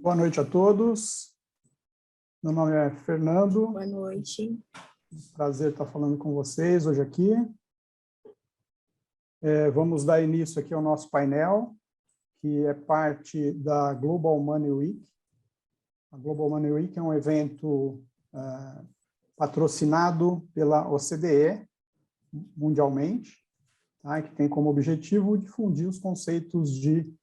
Boa noite a todos. Meu nome é Fernando. Boa noite. Prazer estar falando com vocês hoje aqui. Vamos dar início aqui ao nosso painel, que é parte da Global Money Week. A Global Money Week é um evento patrocinado pela OCDE mundialmente, tá? Que tem como objetivo difundir os conceitos de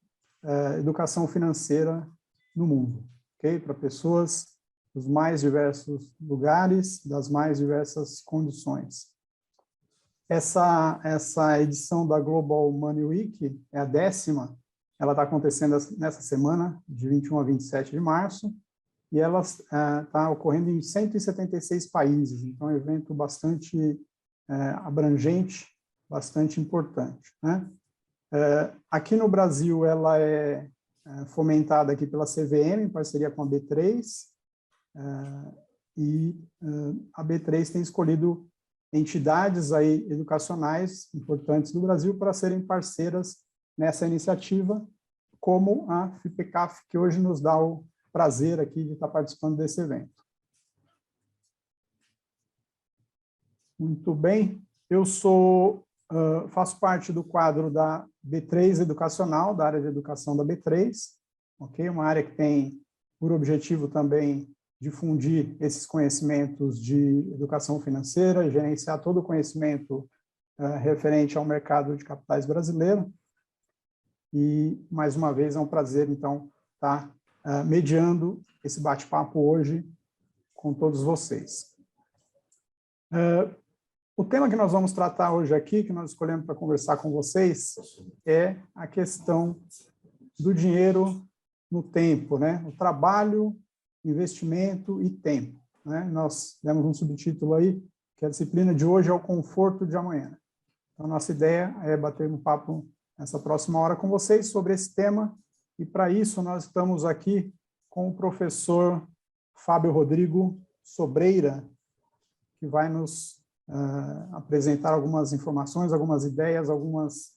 educação financeira no mundo, ok? Para pessoas dos mais diversos lugares, das mais diversas condições. Essa edição da Global Money Week é a 10ª, ela está acontecendo nessa semana, de 21 a 27 de março, e ela está ocorrendo em 176 países, então é um evento bastante abrangente, bastante importante, né? Aqui no Brasil, ela é fomentada aqui pela CVM, em parceria com a B3, e a B3 tem escolhido entidades aí educacionais importantes do Brasil para serem parceiras nessa iniciativa, como a FIPECAF, que hoje nos dá o prazer aqui de estar participando desse evento. Muito bem, eu faço parte do quadro da B3 Educacional, da área de educação da B3, ok? Uma área que tem por objetivo também difundir esses conhecimentos de educação financeira, gerenciar todo o conhecimento referente ao mercado de capitais brasileiro. E, mais uma vez, é um prazer, então, estar mediando esse bate-papo hoje com todos vocês. O tema que nós vamos tratar hoje aqui, que nós escolhemos para conversar com vocês, é a questão do dinheiro no tempo, né? O trabalho, investimento e tempo, né? Nós demos um subtítulo aí, que a disciplina de hoje é o conforto de amanhã. Então, a nossa ideia é bater um papo nessa próxima hora com vocês sobre esse tema, e para isso nós estamos aqui com o professor Fábio Rodrigo Sobreira, que vai nos apresentar algumas informações, algumas ideias, alguns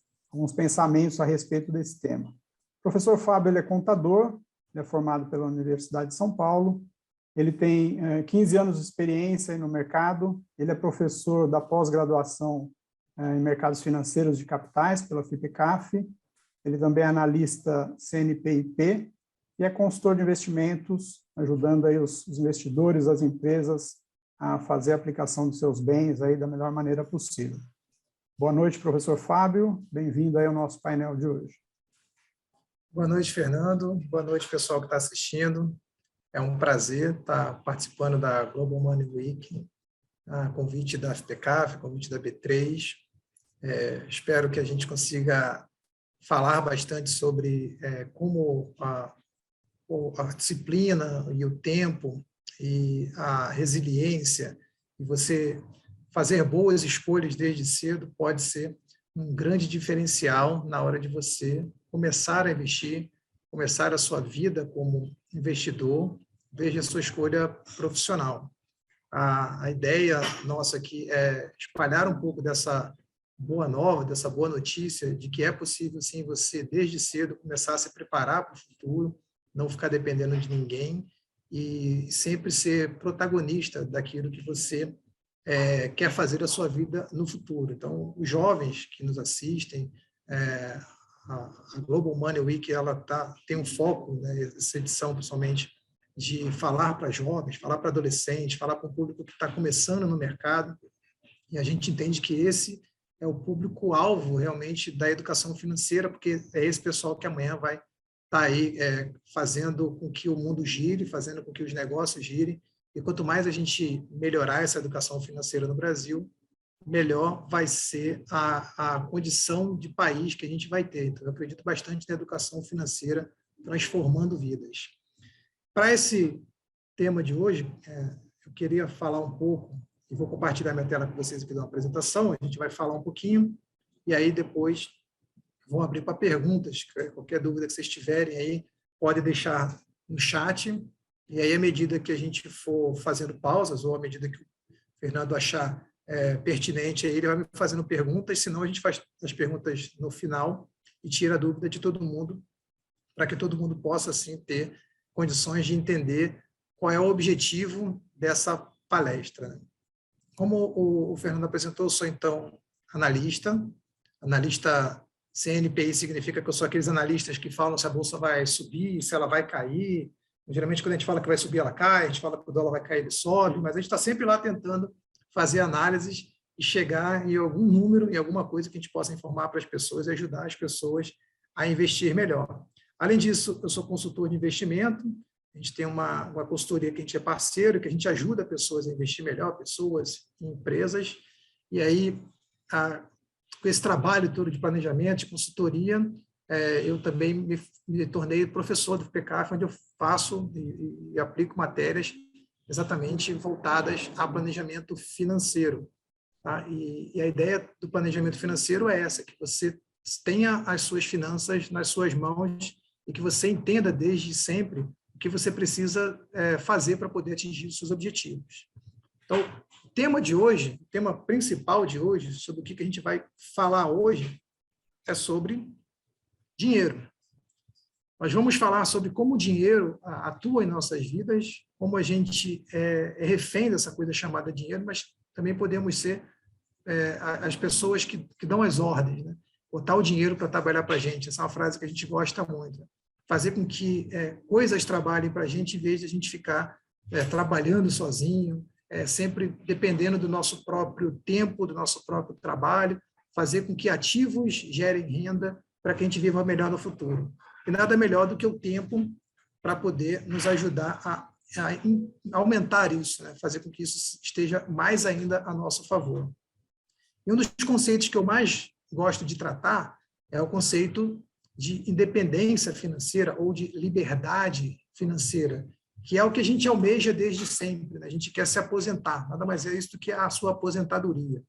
pensamentos a respeito desse tema. O professor Fábio, ele é contador, ele é formado pela Universidade de São Paulo, ele tem 15 anos de experiência no mercado, ele é professor da pós-graduação em mercados financeiros de capitais pela FIPECAF, ele também é analista CNPIP e é consultor de investimentos, ajudando aí os investidores, as empresas, a fazer a aplicação dos seus bens aí da melhor maneira possível. Boa noite, professor Fábio. Bem-vindo aí ao nosso painel de hoje. Boa noite, Fernando. Boa noite, pessoal que está assistindo. É um prazer estar participando da Global Money Week, a convite da FPCAF, convite da B3. Espero que a gente consiga falar bastante sobre como a disciplina e o tempo e a resiliência, e você fazer boas escolhas desde cedo pode ser um grande diferencial na hora de você começar a investir, começar a sua vida como investidor, desde a sua escolha profissional. A ideia nossa aqui é espalhar um pouco dessa boa nova, dessa boa notícia, de que é possível, sim, você, desde cedo, começar a se preparar para o futuro, não ficar dependendo de ninguém, e sempre ser protagonista daquilo que você quer fazer a sua vida no futuro. Então, os jovens que nos assistem, a Global Money Week, ela tem um foco, né, essa edição, principalmente, de falar para jovens, falar para adolescentes, falar para um público que está começando no mercado, e a gente entende que esse é o público-alvo, realmente, da educação financeira, porque é esse pessoal que amanhã vai está aí fazendo com que o mundo gire, fazendo com que os negócios girem, e quanto mais a gente melhorar essa educação financeira no Brasil, melhor vai ser a condição de país que a gente vai ter. Então, eu acredito bastante na educação financeira transformando vidas. Para esse tema de hoje, eu queria falar um pouco, e vou compartilhar minha tela com vocês aqui da apresentação, a gente vai falar um pouquinho, e aí depois vou abrir para perguntas, qualquer dúvida que vocês tiverem aí, pode deixar no chat, e aí à medida que a gente for fazendo pausas, ou à medida que o Fernando achar pertinente, aí ele vai me fazendo perguntas, senão a gente faz as perguntas no final e tira a dúvida de todo mundo, para que todo mundo possa, assim, ter condições de entender qual é o objetivo dessa palestra. Como o Fernando apresentou, eu sou, então, analista. Analista CNPI significa que eu sou aqueles analistas que falam se a bolsa vai subir, se ela vai cair. Geralmente, quando a gente fala que vai subir, ela cai. A gente fala que o dólar vai cair, ele sobe. Mas a gente está sempre lá tentando fazer análises e chegar em algum número, em alguma coisa que a gente possa informar para as pessoas e ajudar as pessoas a investir melhor. Além disso, eu sou consultor de investimento. A gente tem uma consultoria que a gente é parceiro, que a gente ajuda pessoas a investir melhor, pessoas e empresas. E aí, com esse trabalho todo de planejamento, de consultoria, eu também me tornei professor do FPCAF, onde eu faço e aplico matérias exatamente voltadas a planejamento financeiro. Tá? E a ideia do planejamento financeiro é essa, que você tenha as suas finanças nas suas mãos e que você entenda desde sempre o que você precisa fazer para poder atingir os seus objetivos. Então, o tema de hoje, o tema principal de hoje, sobre o que a gente vai falar hoje, é sobre dinheiro. Nós vamos falar sobre como o dinheiro atua em nossas vidas, como a gente é refém dessa coisa chamada dinheiro, mas também podemos ser as pessoas que dão as ordens, né? Botar o dinheiro para trabalhar para a gente. Essa é uma frase que a gente gosta muito. Né? Fazer com que coisas trabalhem para a gente, em vez de a gente ficar trabalhando sozinho, sempre dependendo do nosso próprio tempo, do nosso próprio trabalho, fazer com que ativos gerem renda para que a gente viva melhor no futuro. E nada melhor do que o tempo para poder nos ajudar a aumentar isso, né? Fazer com que isso esteja mais ainda a nosso favor. E um dos conceitos que eu mais gosto de tratar é o conceito de independência financeira ou de liberdade financeira, que é o que a gente almeja desde sempre. Né? A gente quer se aposentar, nada mais é isso do que a sua aposentadoria.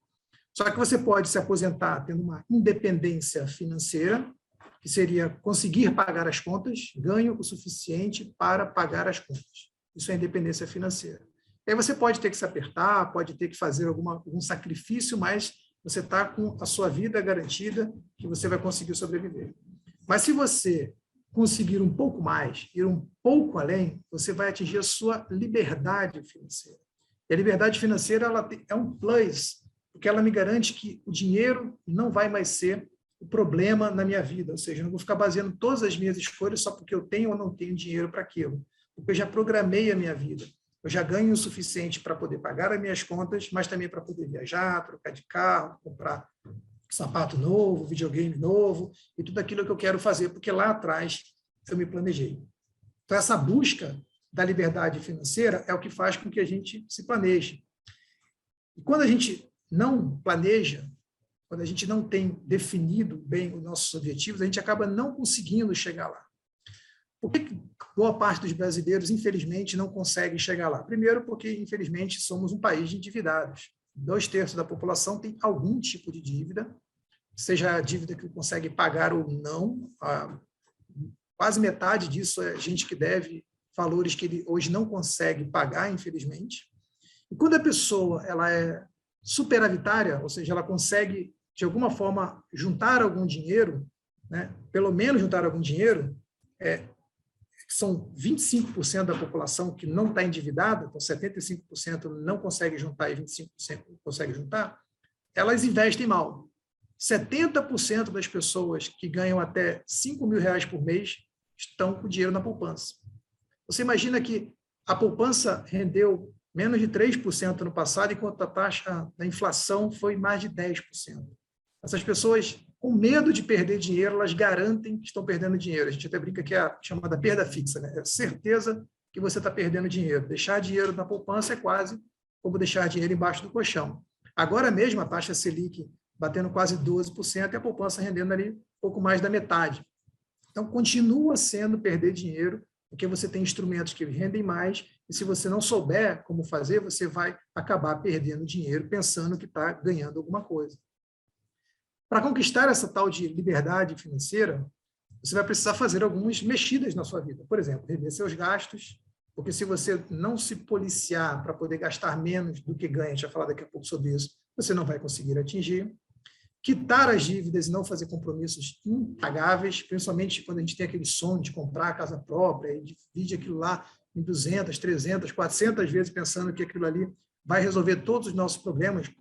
Só que você pode se aposentar tendo uma independência financeira, que seria conseguir pagar as contas, ganho o suficiente para pagar as contas. Isso é independência financeira. E aí você pode ter que se apertar, pode ter que fazer algum sacrifício, mas você está com a sua vida garantida que você vai conseguir sobreviver. Mas se você conseguir um pouco mais, ir um pouco além, você vai atingir a sua liberdade financeira. E a liberdade financeira é um plus, porque ela me garante que o dinheiro não vai mais ser o problema na minha vida, ou seja, eu não vou ficar baseando todas as minhas escolhas só porque eu tenho ou não tenho dinheiro para aquilo, porque eu já programei a minha vida. Eu já ganho o suficiente para poder pagar as minhas contas, mas também para poder viajar, trocar de carro, comprar sapato novo, videogame novo e tudo aquilo que eu quero fazer, porque lá atrás eu me planejei. Então, essa busca da liberdade financeira é o que faz com que a gente se planeje. E quando a gente não planeja, quando a gente não tem definido bem os nossos objetivos, a gente acaba não conseguindo chegar lá. Por que boa parte dos brasileiros, infelizmente, não consegue chegar lá? Primeiro, porque, infelizmente, somos um país de endividados. 2/3 da população tem algum tipo de dívida, seja a dívida que consegue pagar ou não. Quase metade disso é gente que deve valores que ele hoje não consegue pagar, infelizmente. E quando a pessoa ela é superavitária, ou seja, ela consegue, de alguma forma, juntar algum dinheiro, né? Pelo menos juntar algum dinheiro, são 25% da população que não está endividada, então 75% não consegue juntar e 25% consegue juntar, elas investem mal. 70% das pessoas que ganham até R$5.000 por mês estão com dinheiro na poupança. Você imagina que a poupança rendeu menos de 3% no passado, enquanto a taxa da inflação foi mais de 10%. Essas pessoas, com medo de perder dinheiro, elas garantem que estão perdendo dinheiro. A gente até brinca que é a chamada perda fixa, né? É certeza que você está perdendo dinheiro. Deixar dinheiro na poupança é quase como deixar dinheiro embaixo do colchão. Agora mesmo, a taxa Selic batendo quase 12% e a poupança rendendo ali um pouco mais da metade. Então, continua sendo perder dinheiro, porque você tem instrumentos que rendem mais, e se você não souber como fazer, você vai acabar perdendo dinheiro pensando que está ganhando alguma coisa. Para conquistar essa tal de liberdade financeira, você vai precisar fazer algumas mexidas na sua vida. Por exemplo, rever seus gastos, porque se você não se policiar para poder gastar menos do que ganha, a gente vai falar daqui a pouco sobre isso, você não vai conseguir atingir. quitar as dívidas e não fazer compromissos impagáveis, principalmente quando a gente tem aquele sonho de comprar a casa própria e divide aquilo lá em 200, 300, 400 vezes pensando que aquilo ali vai resolver todos os nossos problemas,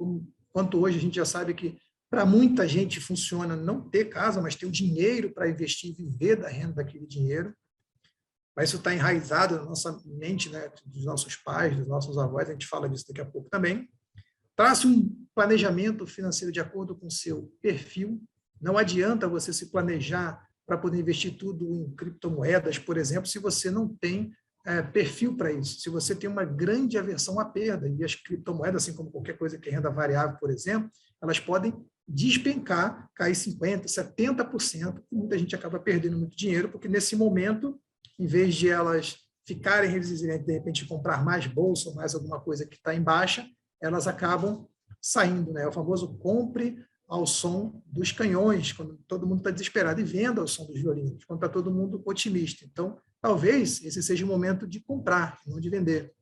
quanto hoje a gente já sabe que para muita gente funciona não ter casa, mas ter o dinheiro para investir e viver da renda daquele dinheiro. Mas isso está enraizado na nossa mente, né, dos nossos pais, dos nossos avós, a gente fala disso daqui a pouco também. Trace um planejamento financeiro de acordo com o seu perfil. Não adianta você se planejar para poder investir tudo em criptomoedas, por exemplo, se você não tem perfil para isso. Se você tem uma grande aversão à perda, e as criptomoedas, assim como qualquer coisa que é renda variável, por exemplo, elas podem despencar, cair 50%, 70%, e muita gente acaba perdendo muito dinheiro, porque nesse momento, em vez de elas ficarem resilientes, de repente comprar mais bolsa ou mais alguma coisa que está em baixa, elas acabam saindo, né? O famoso compre ao som dos canhões, quando todo mundo está desesperado, e venda ao som dos violinos, quando está todo mundo otimista. Então, talvez esse seja o momento de comprar, não de vender.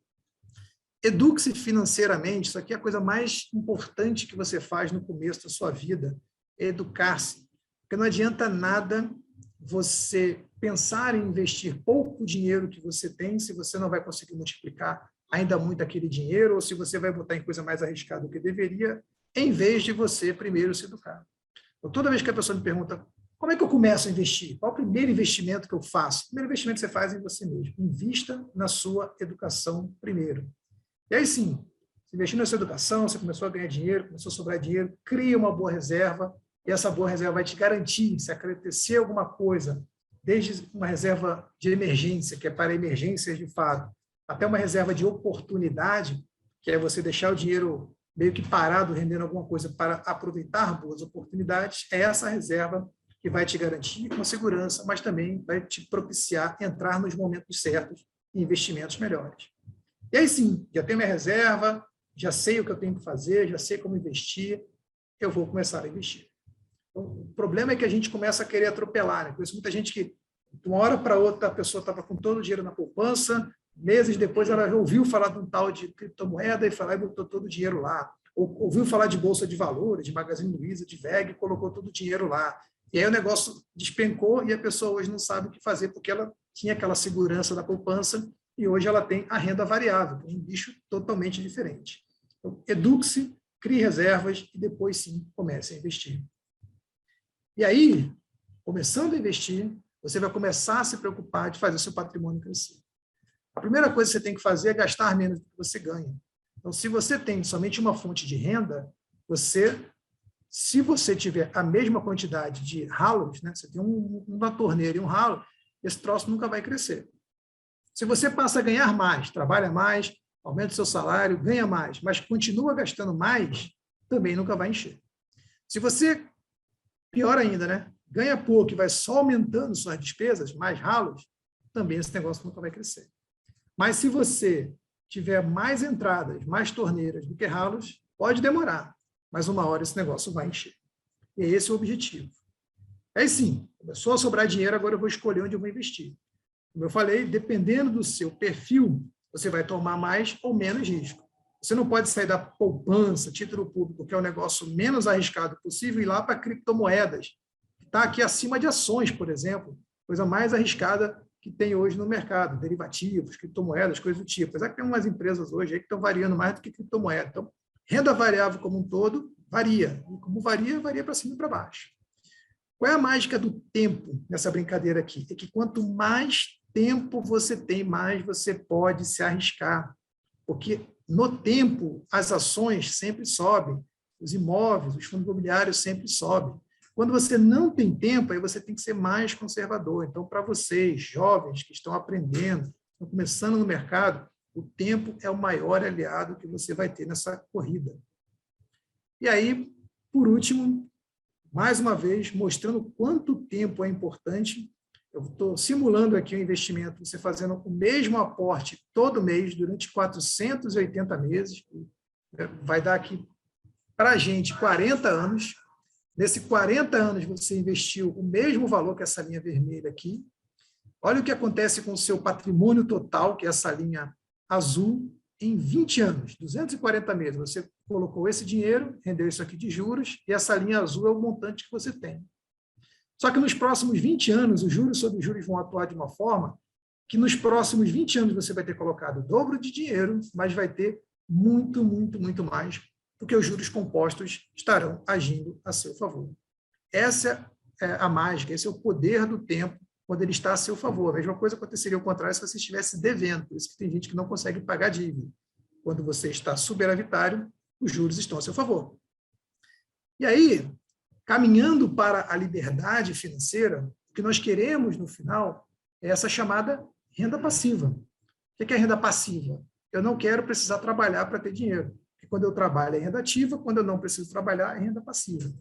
Eduque-se financeiramente, isso aqui é a coisa mais importante que você faz no começo da sua vida, é educar-se. Porque não adianta nada você pensar em investir pouco dinheiro que você tem, se você não vai conseguir multiplicar ainda muito aquele dinheiro, ou se você vai botar em coisa mais arriscada do que deveria, em vez de você primeiro se educar. Então, toda vez que a pessoa me pergunta como é que eu começo a investir, qual é o primeiro investimento que eu faço? O primeiro investimento que você faz é em você mesmo. Invista na sua educação primeiro. E aí sim, investindo na sua educação, você começou a ganhar dinheiro, começou a sobrar dinheiro, cria uma boa reserva, e essa boa reserva vai te garantir, se acontecer alguma coisa, desde uma reserva de emergência, que é para emergências de fato, até uma reserva de oportunidade, que é você deixar o dinheiro meio que parado, rendendo alguma coisa para aproveitar boas oportunidades, é essa reserva que vai te garantir com segurança, mas também vai te propiciar entrar nos momentos certos e investimentos melhores. E aí sim, já tenho minha reserva, já sei o que eu tenho que fazer, já sei como investir, eu vou começar a investir. Então, o problema é que a gente começa a querer atropelar, né? Por isso, muita gente que, de uma hora para outra, a pessoa estava com todo o dinheiro na poupança, meses depois ela ouviu falar de um tal de criptomoeda e foi lá e botou todo o dinheiro lá. Ou ouviu falar de bolsa de valores, de Magazine Luiza, de VEG, e colocou todo o dinheiro lá. E aí o negócio despencou e a pessoa hoje não sabe o que fazer, porque ela tinha aquela segurança da poupança e hoje ela tem a renda variável, que é um bicho totalmente diferente. Então, eduque-se, crie reservas e depois sim comece a investir. E aí, começando a investir, você vai começar a se preocupar de fazer seu patrimônio crescer. A primeira coisa que você tem que fazer é gastar menos do que você ganha. Então, se você tem somente uma fonte de renda, se você tiver a mesma quantidade de ralos, né, você tem uma torneira e um ralo, esse troço nunca vai crescer. Se você passa a ganhar mais, trabalha mais, aumenta o seu salário, ganha mais, mas continua gastando mais, também nunca vai encher. Se você, pior ainda, né, ganha pouco e vai só aumentando suas despesas, mais ralos, também esse negócio nunca vai crescer. Mas se você tiver mais entradas, mais torneiras do que ralos, pode demorar, mas uma hora esse negócio vai encher. E esse é o objetivo. Aí sim, começou a sobrar dinheiro, agora eu vou escolher onde eu vou investir. Como eu falei, dependendo do seu perfil, você vai tomar mais ou menos risco. Você não pode sair da poupança, título público, que é o negócio menos arriscado possível, e ir lá para criptomoedas, que está aqui acima de ações, por exemplo, coisa mais arriscada que tem hoje no mercado, derivativos, criptomoedas, coisas do tipo. Apesar que tem umas empresas hoje aí que estão variando mais do que criptomoeda. Então, renda variável como um todo varia. E como varia para cima e para baixo. Qual é a mágica do tempo nessa brincadeira aqui? É que quanto mais tempo você tem, mais você pode se arriscar. Porque no tempo, as ações sempre sobem, os imóveis, os fundos imobiliários sempre sobem. Quando você não tem tempo, aí você tem que ser mais conservador. Então, para vocês, jovens que estão aprendendo, estão começando no mercado, o tempo é o maior aliado que você vai ter nessa corrida. E aí, por último, mais uma vez, mostrando quanto tempo é importante, eu estou simulando aqui o investimento, você fazendo o mesmo aporte todo mês, durante 480 meses, vai dar aqui para a gente 40 anos. Nesses 40 anos, você investiu o mesmo valor que essa linha vermelha aqui. Olha o que acontece com o seu patrimônio total, que é essa linha azul, em 20 anos, 240 meses, você colocou esse dinheiro, rendeu isso aqui de juros, e essa linha azul é o montante que você tem. Só que nos próximos 20 anos, os juros sobre juros vão atuar de uma forma que nos próximos 20 anos você vai ter colocado o dobro de dinheiro, mas vai ter muito, muito, muito mais, porque os juros compostos estarão agindo a seu favor. Essa é a mágica, esse é o poder do tempo quando ele está a seu favor. A mesma coisa aconteceria ao contrário se você estivesse devendo. Por isso que tem gente que não consegue pagar dívida. Quando você está superavitário, os juros estão a seu favor. E aí, caminhando para a liberdade financeira, o que nós queremos no final é essa chamada renda passiva. O que é renda passiva? Eu não quero precisar trabalhar para ter dinheiro. Porque quando eu trabalho é renda ativa, quando eu não preciso trabalhar é renda passiva.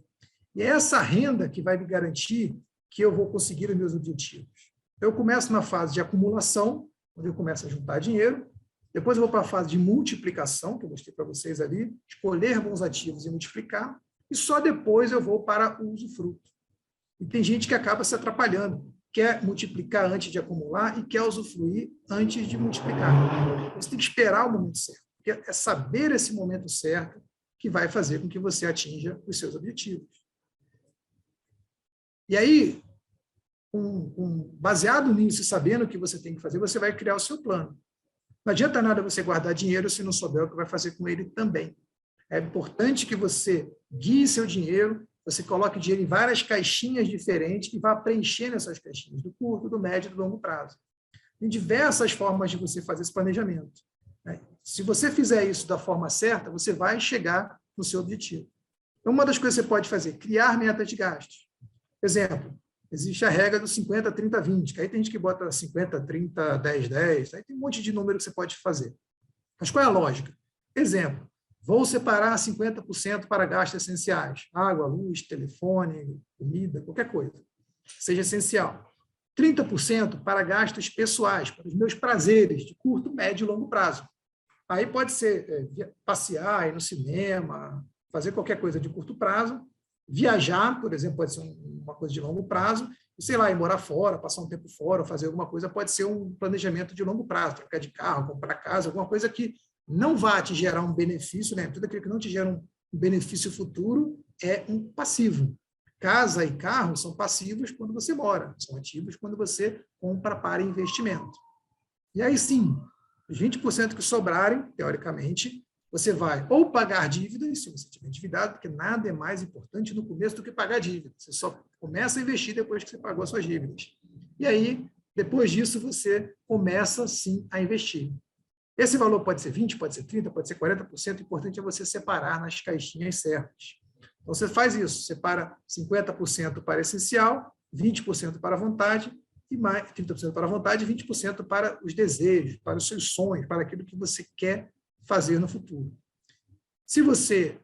E é essa renda que vai me garantir que eu vou conseguir os meus objetivos. Eu começo na fase de acumulação, onde eu começo a juntar dinheiro. Depois eu vou para a fase de multiplicação, que eu mostrei para vocês ali, escolher bons ativos e multiplicar. E só depois eu vou para o usufruto. E tem gente que acaba se atrapalhando, quer multiplicar antes de acumular e quer usufruir antes de multiplicar. Você tem que esperar o momento certo, porque é saber esse momento certo que vai fazer com que você atinja os seus objetivos. E aí, baseado nisso e sabendo o que você tem que fazer, você vai criar o seu plano. Não adianta nada você guardar dinheiro se não souber o que vai fazer com ele também. É importante que você guie seu dinheiro, você coloque dinheiro em várias caixinhas diferentes e vá preenchendo essas caixinhas, do curto, do médio e do longo prazo. Tem diversas formas de você fazer esse planejamento. Se você fizer isso da forma certa, você vai chegar no seu objetivo. Então, uma das coisas que você pode fazer, criar metas de gastos. Exemplo, existe a regra do 50, 30, 20, que aí tem gente que bota 50, 30, 10, 10, aí tem um monte de número que você pode fazer. Mas qual é a lógica? Exemplo, vou separar 50% para gastos essenciais, água, luz, telefone, comida, qualquer coisa, seja essencial. 30% para gastos pessoais, para os meus prazeres de curto, médio e longo prazo. Aí pode ser passear, ir no cinema, fazer qualquer coisa de curto prazo. Viajar, por exemplo, pode ser uma coisa de longo prazo, e, sei lá, ir morar fora, passar um tempo fora, fazer alguma coisa, pode ser um planejamento de longo prazo, trocar de carro, comprar casa, alguma coisa que não vá te gerar um benefício, né? Tudo aquilo que não te gera um benefício futuro é um passivo. Casa e carro são passivos quando você mora, são ativos quando você compra para investimento. E aí sim, os 20% que sobrarem, teoricamente, você vai ou pagar dívidas, se você estiver endividado, porque nada é mais importante no começo do que pagar dívida. Você só começa a investir depois que você pagou as suas dívidas. E aí, depois disso, você começa, sim, a investir. Esse valor pode ser 20%, pode ser 30%, pode ser 40%. O importante é você separar nas caixinhas certas. Então, você faz isso, separa 50% para essencial, 20% para a vontade, e mais 30% para a vontade e 20% para os desejos, para os seus sonhos, para aquilo que você quer fazer no futuro. Se você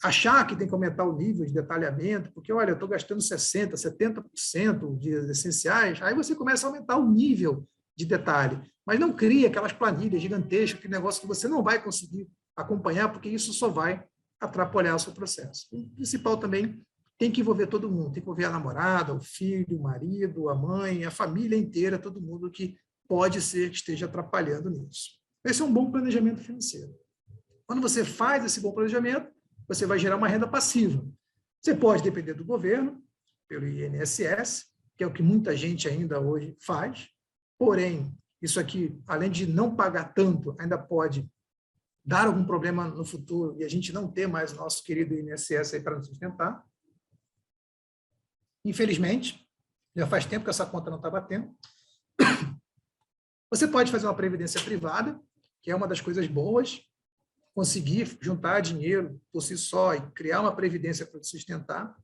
achar que tem que aumentar o nível de detalhamento, porque, olha, eu estou gastando 60%, 70% de essenciais, aí você começa a aumentar o nível de detalhe. Mas não cria aquelas planilhas gigantescas, aquele negócio que você não vai conseguir acompanhar, porque isso só vai atrapalhar o seu processo. O principal também tem que envolver todo mundo, tem que envolver a namorada, o filho, o marido, a mãe, a família inteira, todo mundo que pode ser que esteja atrapalhando nisso. Esse é um bom planejamento financeiro. Quando você faz esse bom planejamento, você vai gerar uma renda passiva. Você pode depender do governo, pelo INSS, que é o que muita gente ainda hoje faz, porém, isso aqui, além de não pagar tanto, ainda pode dar algum problema no futuro e a gente não ter mais o nosso querido INSS aí para nos sustentar. Infelizmente, já faz tempo que essa conta não está batendo. Você pode fazer uma previdência privada, que é uma das coisas boas, conseguir juntar dinheiro por si só e criar uma previdência para te sustentar.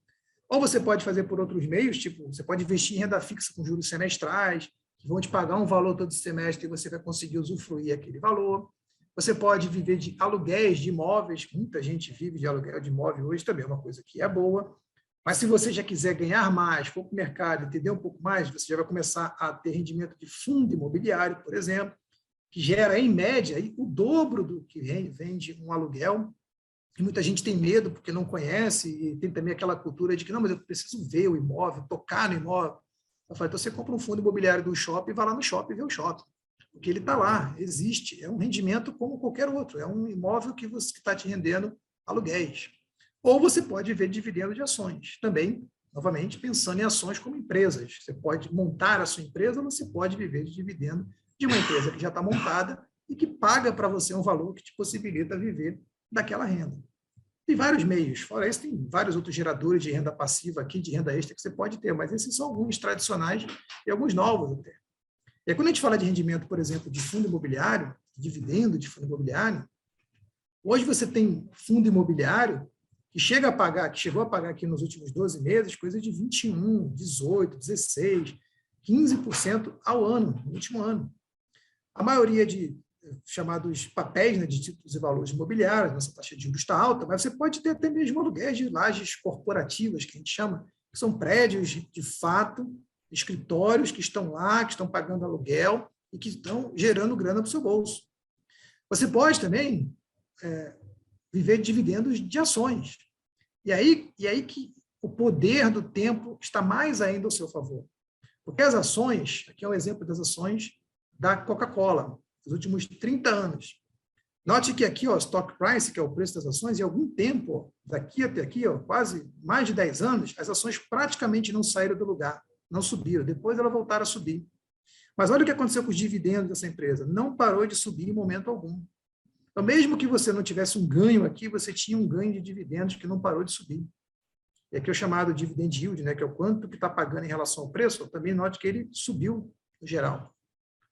Ou você pode fazer por outros meios, tipo, você pode investir em renda fixa com juros semestrais, que vão te pagar um valor todo semestre e você vai conseguir usufruir aquele valor. Você pode viver de aluguéis de imóveis, muita gente vive de aluguel de imóvel hoje também, é uma coisa que é boa. Mas se você já quiser ganhar mais, for para o mercado e entender um pouco mais, você já vai começar a ter rendimento de fundo imobiliário, por exemplo, que gera, em média, o dobro do que vende um aluguel. E muita gente tem medo porque não conhece e tem também aquela cultura de que, não, mas eu preciso ver o imóvel, tocar no imóvel. Eu falo, então você compra um fundo imobiliário do shopping e vai lá no shopping ver o shopping. porque ele está lá, existe, é um rendimento como qualquer outro, é um imóvel que está te rendendo aluguéis. Ou você pode ver dividendo de ações, também, novamente, pensando em ações como empresas. Você pode montar a sua empresa, ou você pode viver de dividendo de uma empresa que já está montada e que paga para você um valor que te possibilita viver daquela renda. Tem vários meios, fora isso, tem vários outros geradores de renda passiva aqui, de renda extra que você pode ter, mas esses são alguns tradicionais e alguns novos até. E aí, quando a gente fala de rendimento, por exemplo, de fundo imobiliário, dividendo de fundo imobiliário, hoje você tem fundo imobiliário que chegou a pagar aqui nos últimos 12 meses, coisa de 21, 18, 16, 15% ao ano, no último ano. A maioria de chamados papéis, né, de títulos e valores imobiliários, nossa taxa de juros está alta, mas você pode ter até mesmo aluguéis de lajes corporativas, que a gente chama, que são prédios de fato, escritórios que estão lá, que estão pagando aluguel e que estão gerando grana para o seu bolso. Você pode também viver de dividendos de ações. E aí que o poder do tempo está mais ainda ao seu favor. Porque as ações, aqui é um exemplo das ações da Coca-Cola, nos últimos 30 anos. Note que aqui, ó, stock price, que é o preço das ações, em algum tempo, ó, daqui até aqui, ó, quase mais de 10 anos, as ações praticamente não saíram do lugar, não subiram. Depois elas voltaram a subir. Mas olha o que aconteceu com os dividendos dessa empresa. Não parou de subir em momento algum. Então, mesmo que você não tivesse um ganho aqui, você tinha um ganho de dividendos que não parou de subir. E aqui é o chamado dividend yield, né, que é o quanto que está pagando em relação ao preço. Também note que ele subiu no geral.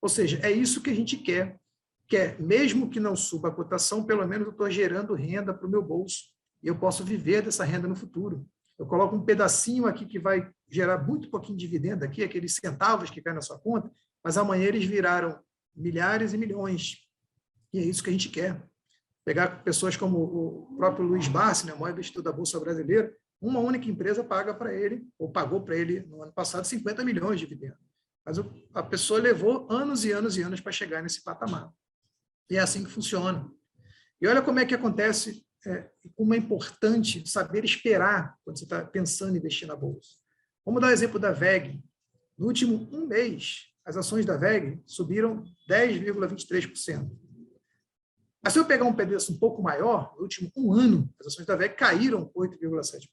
Ou seja, é isso que a gente quer. Mesmo que não suba a cotação, pelo menos eu estou gerando renda para o meu bolso. E eu posso viver dessa renda no futuro. Eu coloco um pedacinho aqui que vai gerar muito pouquinho de dividendo aqui, aqueles centavos que caem na sua conta, mas amanhã eles viraram milhares e milhões. E é isso que a gente quer. Pegar pessoas como o próprio Luiz Barsi, né, o maior investidor da Bolsa Brasileira, uma única empresa paga para ele, ou pagou para ele no ano passado, 50 milhões de dividendos. Mas a pessoa levou anos e anos e anos para chegar nesse patamar. E é assim que funciona. E olha como é que acontece, como é importante saber esperar quando você está pensando em investir na Bolsa. Vamos dar o exemplo da WEG. No último um mês, as ações da WEG subiram 10,23%. Mas se eu pegar um pedaço um pouco maior, no último um ano, as ações da WEG caíram 8,7%.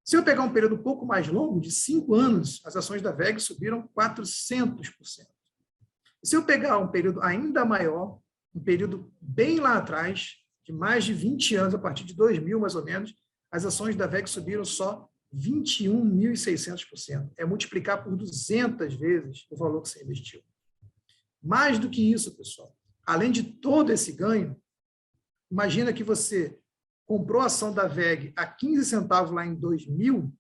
Se eu pegar um período um pouco mais longo, de 5 anos, as ações da WEG subiram 400%. E se eu pegar um período ainda maior, um período bem lá atrás, de mais de 20 anos, a partir de 2000 mais ou menos, as ações da WEG subiram só 21.600%. É multiplicar por 200 vezes o valor que você investiu. Mais do que isso, pessoal, além de todo esse ganho, imagina que você comprou a ação da WEG a 15 centavos lá em 2000,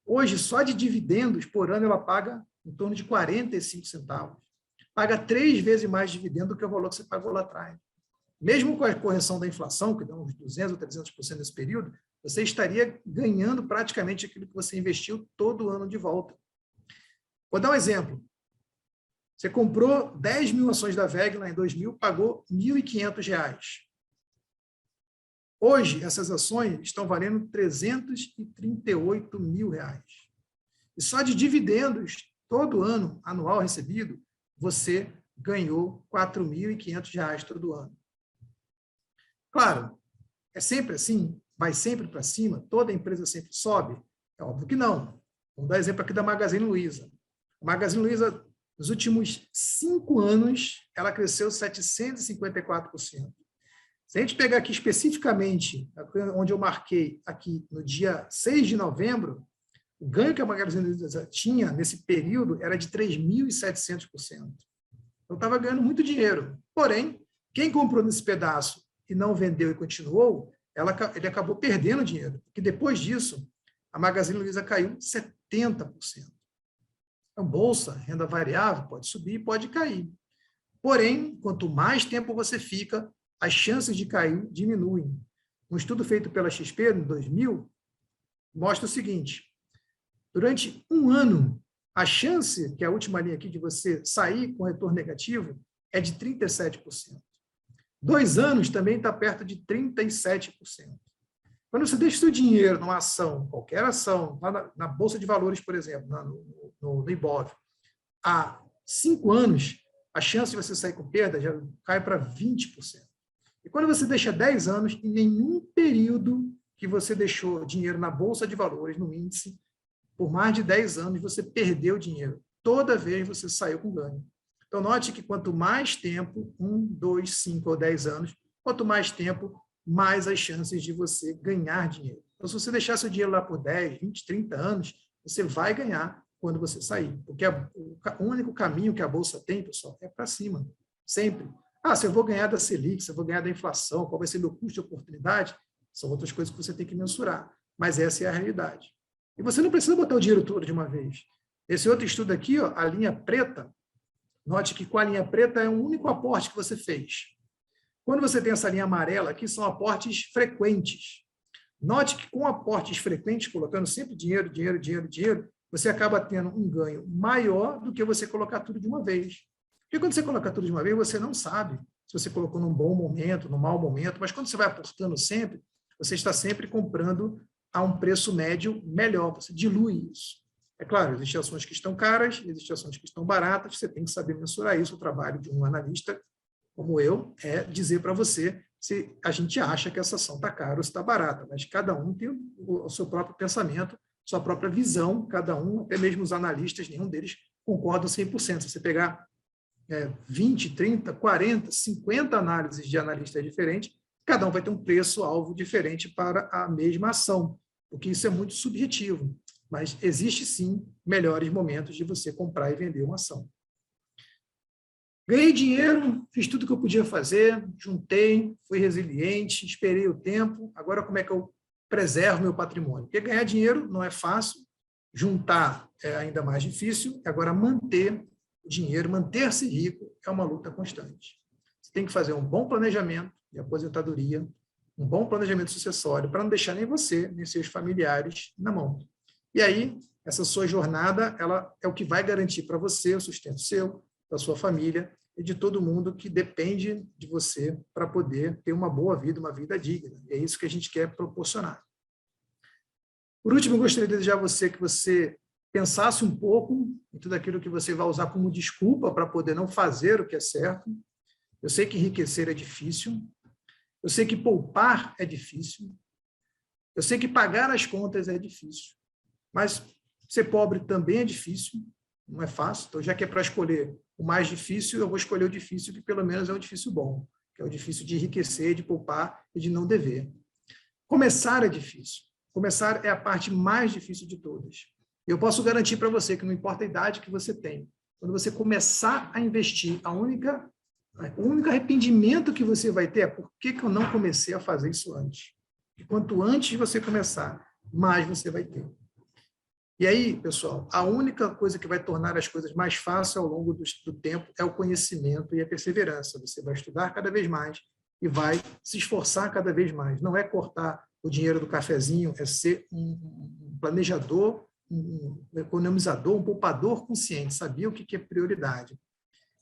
hoje, só de dividendos, por ano, ela paga em torno de 45 centavos. Paga 3 vezes mais dividendo do que o valor que você pagou lá atrás. Mesmo com a correção da inflação, que dá uns 200% ou 300% nesse período, você estaria ganhando praticamente aquilo que você investiu todo ano de volta. Vou dar um exemplo. Você comprou 10 mil ações da WEG lá em 2000, pagou R$ 1.500. Hoje, essas ações estão valendo R$ 338 mil. E só de dividendos, todo ano, anual recebido, você ganhou R$ 4.500 todo ano. Claro, é sempre assim? Vai sempre para cima? Toda empresa sempre sobe? É óbvio que não. Vamos dar exemplo aqui da Magazine Luiza. A Magazine Luiza, nos últimos 5 anos, ela cresceu 754%. Se a gente pegar aqui especificamente, onde eu marquei aqui no dia 6 de novembro, o ganho que a Magazine Luiza tinha nesse período era de 3.700%. Então, estava ganhando muito dinheiro. Porém, quem comprou nesse pedaço e não vendeu e continuou, ele acabou perdendo dinheiro. Porque depois disso, a Magazine Luiza caiu 70%. Então, bolsa, renda variável, pode subir e pode cair. Porém, quanto mais tempo você fica, as chances de cair diminuem. Um estudo feito pela XP, em 2000, mostra o seguinte: durante um ano, a chance, que é a última linha aqui, de você sair com retorno negativo, é de 37%. 2 anos também está perto de 37%. Quando você deixa o seu dinheiro numa ação, qualquer ação, lá na Bolsa de Valores, por exemplo, no Ibov, há 5 anos, a chance de você sair com perda já cai para 20%. E quando você deixa 10 anos, em nenhum período que você deixou dinheiro na Bolsa de Valores, no índice, por mais de 10 anos, você perdeu dinheiro. Toda vez você saiu com ganho. Então, note que quanto mais tempo, 1, 2, 5 ou 10 anos, quanto mais tempo, mais as chances de você ganhar dinheiro. Então, se você deixar seu dinheiro lá por 10, 20, 30 anos, você vai ganhar quando você sair. Porque o único caminho que a Bolsa tem, pessoal, é para cima. Sempre. Se eu vou ganhar da Selic, se eu vou ganhar da inflação, qual vai ser meu custo de oportunidade, são outras coisas que você tem que mensurar. Mas essa é a realidade. E você não precisa botar o dinheiro todo de uma vez. Esse outro estudo aqui, ó, a linha preta, note que com a linha preta é o único aporte que você fez. Quando você tem essa linha amarela aqui, são aportes frequentes. Note que com aportes frequentes, colocando sempre dinheiro, você acaba tendo um ganho maior do que você colocar tudo de uma vez. Porque quando você coloca tudo de uma vez, você não sabe se você colocou num bom momento, num mau momento, mas quando você vai aportando sempre, você está sempre comprando a um preço médio melhor, você dilui isso. É claro, existem ações que estão caras, existem ações que estão baratas, você tem que saber mensurar isso. O trabalho de um analista como eu é dizer para você se a gente acha que essa ação está cara ou se está barata, mas cada um tem o seu próprio pensamento, sua própria visão, cada um, até mesmo os analistas, nenhum deles concordam 100%. Se você pegar 20, 30, 40, 50 análises de analistas diferentes, cada um vai ter um preço-alvo diferente para a mesma ação, porque isso é muito subjetivo, mas existe sim melhores momentos de você comprar e vender uma ação. Ganhei dinheiro, fiz tudo que eu podia fazer, juntei, fui resiliente, esperei o tempo, agora como é que eu preservo meu patrimônio? Porque ganhar dinheiro não é fácil, juntar é ainda mais difícil, agora manter o dinheiro, manter-se rico é uma luta constante. Você tem que fazer um bom planejamento de aposentadoria, um bom planejamento sucessório, para não deixar nem você, nem seus familiares na mão. E aí, essa sua jornada, ela é o que vai garantir para você o sustento seu, da sua família e de todo mundo que depende de você para poder ter uma boa vida, uma vida digna. E é isso que a gente quer proporcionar. Por último, eu gostaria de desejar a você que você pensasse um pouco em tudo aquilo que você vai usar como desculpa para poder não fazer o que é certo. Eu sei que enriquecer é difícil. Eu sei que poupar é difícil. Eu sei que pagar as contas é difícil. Mas ser pobre também é difícil. Não é fácil. Então, já que é para escolher o mais difícil, eu vou escolher o difícil, que pelo menos é um difícil bom, que é o difícil de enriquecer, de poupar e de não dever. Começar é difícil. Começar é a parte mais difícil de todas. Eu posso garantir para você que não importa a idade que você tem, quando você começar a investir, o único arrependimento que você vai ter é por que eu não comecei a fazer isso antes. E quanto antes você começar, mais você vai ter. E aí, pessoal, a única coisa que vai tornar as coisas mais fáceis ao longo do tempo é o conhecimento e a perseverança. Você vai estudar cada vez mais e vai se esforçar cada vez mais. Não é cortar o dinheiro do cafezinho, é ser um planejador, um economizador, um poupador consciente, sabia o que é prioridade.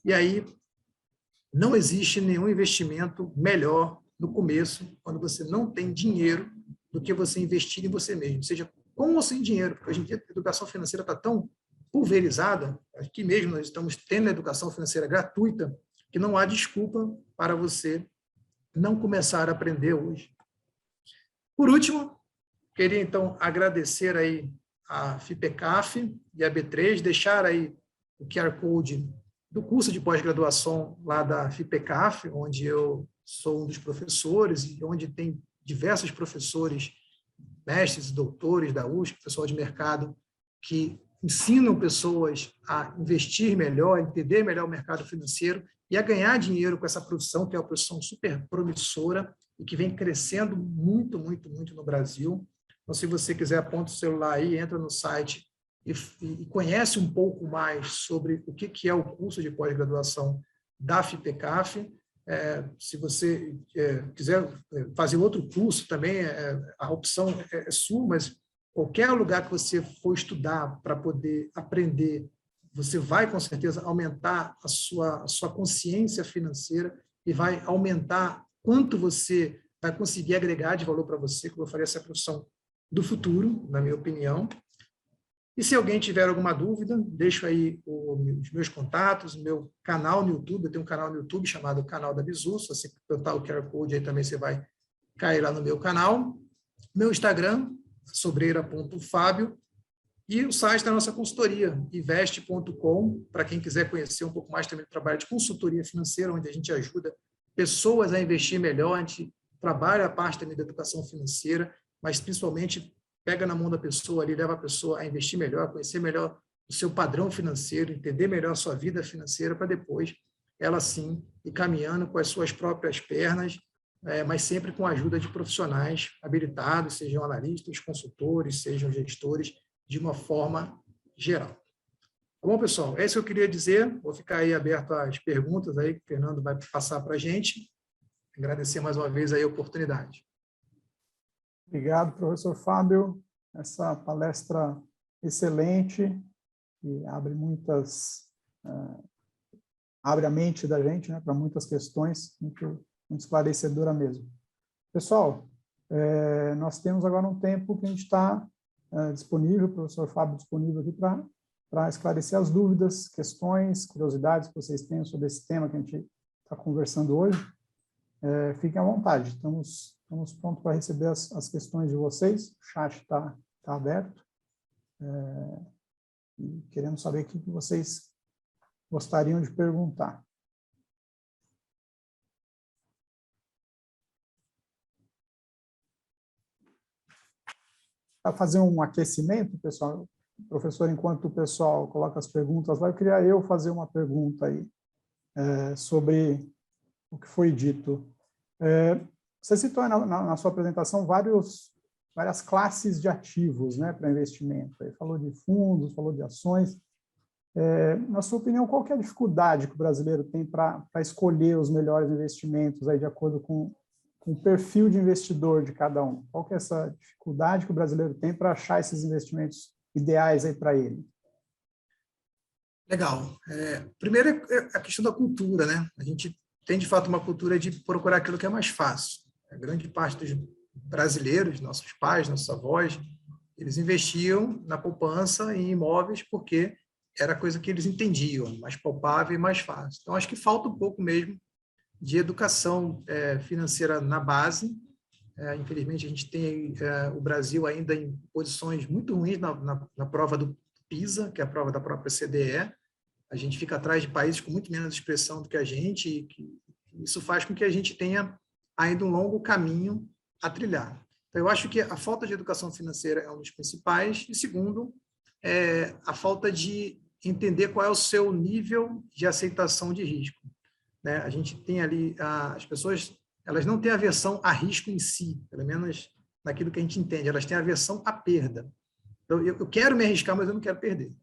E aí, não existe nenhum investimento melhor no começo, quando você não tem dinheiro, do que você investir em você mesmo, seja com ou sem dinheiro, porque hoje em dia a educação financeira está tão pulverizada, aqui mesmo nós estamos tendo a educação financeira gratuita, que não há desculpa para você não começar a aprender hoje. Por último, queria então agradecer aí a FIPECAF e a B3, deixar aí o QR Code do curso de pós-graduação lá da FIPECAF, onde eu sou um dos professores e onde tem diversos professores, mestres e doutores da USP, pessoal de mercado, que ensinam pessoas a investir melhor, a entender melhor o mercado financeiro e a ganhar dinheiro com essa profissão, que é uma profissão super promissora e que vem crescendo muito, muito, muito no Brasil. Então, se você quiser, aponta o celular aí, entra no site e conhece um pouco mais sobre o que é o curso de pós-graduação da FIPECAF. Se você quiser fazer outro curso também, a opção é sua, mas qualquer lugar que você for estudar para poder aprender, você vai, com certeza, aumentar a sua consciência financeira e vai aumentar quanto você vai conseguir agregar de valor para você, como eu falei, essa é a profissão do futuro, na minha opinião. E se alguém tiver alguma dúvida, deixo aí os meus contatos, o meu canal no YouTube. Eu tenho um canal no YouTube chamado Canal da Bizu. Se você apertar o QR Code aí também você vai cair lá no meu canal. Meu Instagram, sobreira.fabio. E o site da nossa consultoria, investe.com, para quem quiser conhecer um pouco mais também do trabalho de consultoria financeira, onde a gente ajuda pessoas a investir melhor, a gente trabalha a parte também da educação financeira, mas principalmente pega na mão da pessoa ali, leva a pessoa a investir melhor, conhecer melhor o seu padrão financeiro, entender melhor a sua vida financeira, para depois ela sim ir caminhando com as suas próprias pernas, mas sempre com a ajuda de profissionais habilitados, sejam analistas, consultores, sejam gestores, de uma forma geral. Tá bom, pessoal? É isso que eu queria dizer. Vou ficar aí aberto às perguntas aí que o Fernando vai passar para a gente. Agradecer mais uma vez aí a oportunidade. Obrigado, professor Fábio. Essa palestra excelente, que abre abre a mente da gente, né, para muitas questões, muito esclarecedora mesmo. Pessoal, nós temos agora um tempo que a gente está disponível, o professor Fábio disponível aqui para esclarecer as dúvidas, questões, curiosidades que vocês tenham sobre esse tema que a gente está conversando hoje. Fiquem à vontade, estamos prontos para receber as questões de vocês, o chat está aberto, e queremos saber o que vocês gostariam de perguntar. Para fazer um aquecimento, pessoal, professor, enquanto o pessoal coloca as perguntas lá, eu queria fazer uma pergunta aí sobre o que foi dito. Você citou na sua apresentação várias classes de ativos, né, para investimento. Aí falou de fundos, falou de ações. Na sua opinião, qual que é a dificuldade que o brasileiro tem para escolher os melhores investimentos aí de acordo com o perfil de investidor de cada um? Qual que é essa dificuldade que o brasileiro tem para achar esses investimentos ideais aí para ele? Legal. Primeiro é a questão da cultura, né? A gente tem, de fato, uma cultura de procurar aquilo que é mais fácil. A grande parte dos brasileiros, nossos pais, nossos avós, eles investiam na poupança em imóveis porque era a coisa que eles entendiam, mais palpável e mais fácil. Então, acho que falta um pouco mesmo de educação financeira na base. Infelizmente, a gente tem o Brasil ainda em posições muito ruins na prova do PISA, que é a prova da própria CDE. A gente fica atrás de países com muito menos expressão do que a gente, e isso faz com que a gente tenha ainda um longo caminho a trilhar. Então, eu acho que a falta de educação financeira é um dos principais, e segundo, a falta de entender qual é o seu nível de aceitação de risco. Né? A gente tem ali, as pessoas, elas não têm aversão a risco em si, pelo menos naquilo que a gente entende, elas têm aversão à perda. Então, eu quero me arriscar, mas eu não quero perder.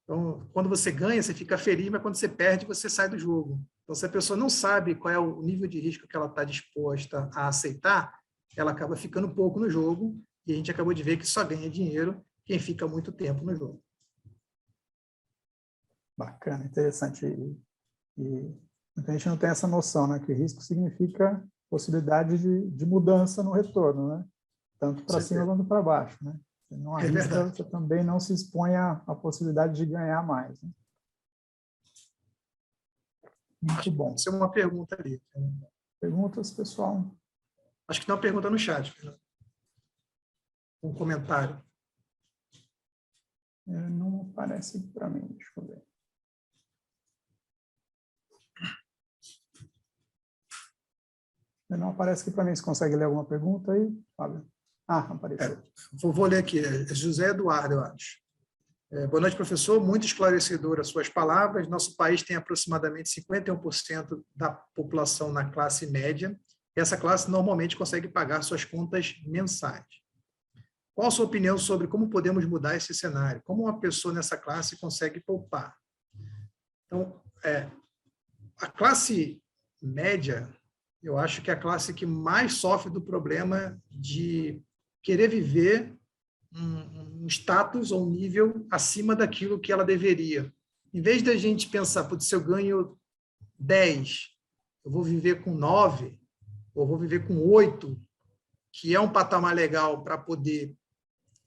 Então, quando você ganha, você fica feliz, mas quando você perde, você sai do jogo. Então, se a pessoa não sabe qual é o nível de risco que ela está disposta a aceitar, ela acaba ficando pouco no jogo, e a gente acabou de ver que só ganha dinheiro quem fica muito tempo no jogo. Bacana, interessante. E muita gente não tem essa noção, né, que risco significa possibilidade de mudança no retorno, né? Tanto para cima quanto para baixo, né? Você não arrisca, você também não se expõe à possibilidade de ganhar mais. Né? Muito bom. Isso é uma pergunta ali. Perguntas, pessoal? Acho que tem uma pergunta no chat. Um comentário. Não aparece para mim, deixa eu ver. Não aparece aqui para mim. Você consegue ler alguma pergunta aí, Fábio? Apareceu. Vou ler aqui. José Eduardo, eu acho. Boa noite, professor. Muito esclarecedor as suas palavras. Nosso país tem aproximadamente 51% da população na classe média. E essa classe normalmente consegue pagar suas contas mensais. Qual a sua opinião sobre como podemos mudar esse cenário? Como uma pessoa nessa classe consegue poupar? Então, a classe média, eu acho que é a classe que mais sofre do problema de querer viver um status ou um nível acima daquilo que ela deveria. Em vez da gente pensar, se eu ganho 10, eu vou viver com 9, ou vou viver com 8, que é um patamar legal para poder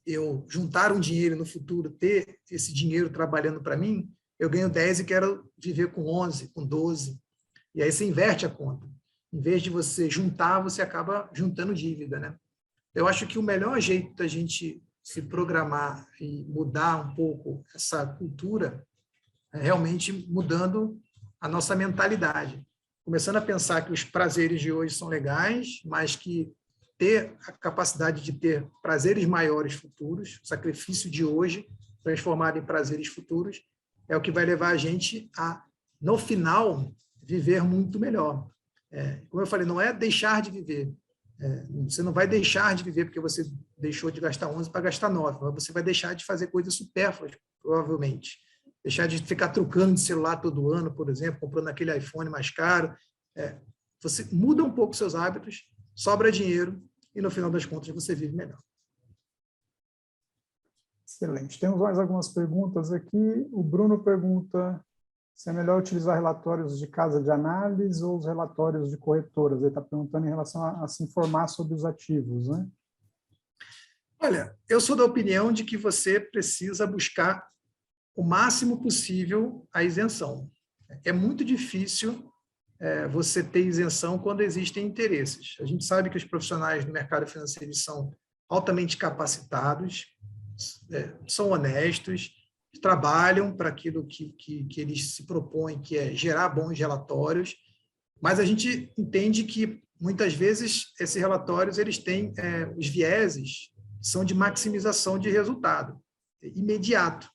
eu juntar um dinheiro no futuro, ter esse dinheiro trabalhando para mim, eu ganho 10 e quero viver com 11, com 12. E aí você inverte a conta. Em vez de você juntar, você acaba juntando dívida, né? Eu acho que o melhor jeito da gente se programar e mudar um pouco essa cultura é realmente mudando a nossa mentalidade. Começando a pensar que os prazeres de hoje são legais, mas que ter a capacidade de ter prazeres maiores futuros, o sacrifício de hoje transformado em prazeres futuros, é o que vai levar a gente a, no final, viver muito melhor. Como eu falei, não é deixar de viver. Você não vai deixar de viver porque você deixou de gastar 11 para gastar 9, mas você vai deixar de fazer coisas supérfluas, provavelmente. Deixar de ficar trocando de celular todo ano, por exemplo, comprando aquele iPhone mais caro. Você muda um pouco seus hábitos, sobra dinheiro e, no final das contas, você vive melhor. Excelente. Temos mais algumas perguntas aqui. O Bruno pergunta se é melhor utilizar relatórios de casa de análise ou os relatórios de corretoras. Ele está perguntando em relação a se informar sobre os ativos, né? Olha, eu sou da opinião de que você precisa buscar o máximo possível a isenção. É muito difícil você ter isenção quando existem interesses. A gente sabe que os profissionais do mercado financeiro são altamente capacitados, são honestos, trabalham para aquilo que eles se propõem, que é gerar bons relatórios, mas a gente entende que, muitas vezes, esses relatórios eles têm os vieses, são de maximização de resultado, imediato.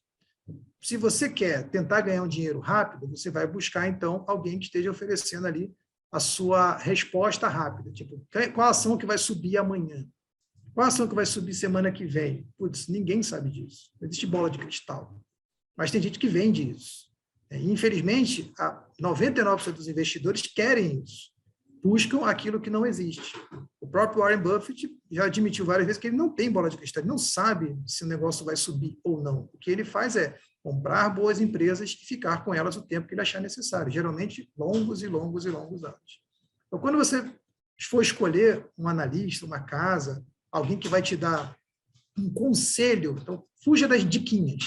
Se você quer tentar ganhar um dinheiro rápido, você vai buscar, então, alguém que esteja oferecendo ali a sua resposta rápida. Tipo, qual ação que vai subir amanhã? Qual ação que vai subir semana que vem? Putz, ninguém sabe disso. Não existe bola de cristal. Mas tem gente que vende isso. Infelizmente, 99% dos investidores querem isso. Buscam aquilo que não existe. O próprio Warren Buffett já admitiu várias vezes que ele não tem bola de cristal, ele não sabe se o negócio vai subir ou não. O que ele faz é comprar boas empresas e ficar com elas o tempo que ele achar necessário, geralmente longos e longos e longos anos. Então, quando você for escolher um analista, uma casa, alguém que vai te dar um conselho, então fuja das diquinhas,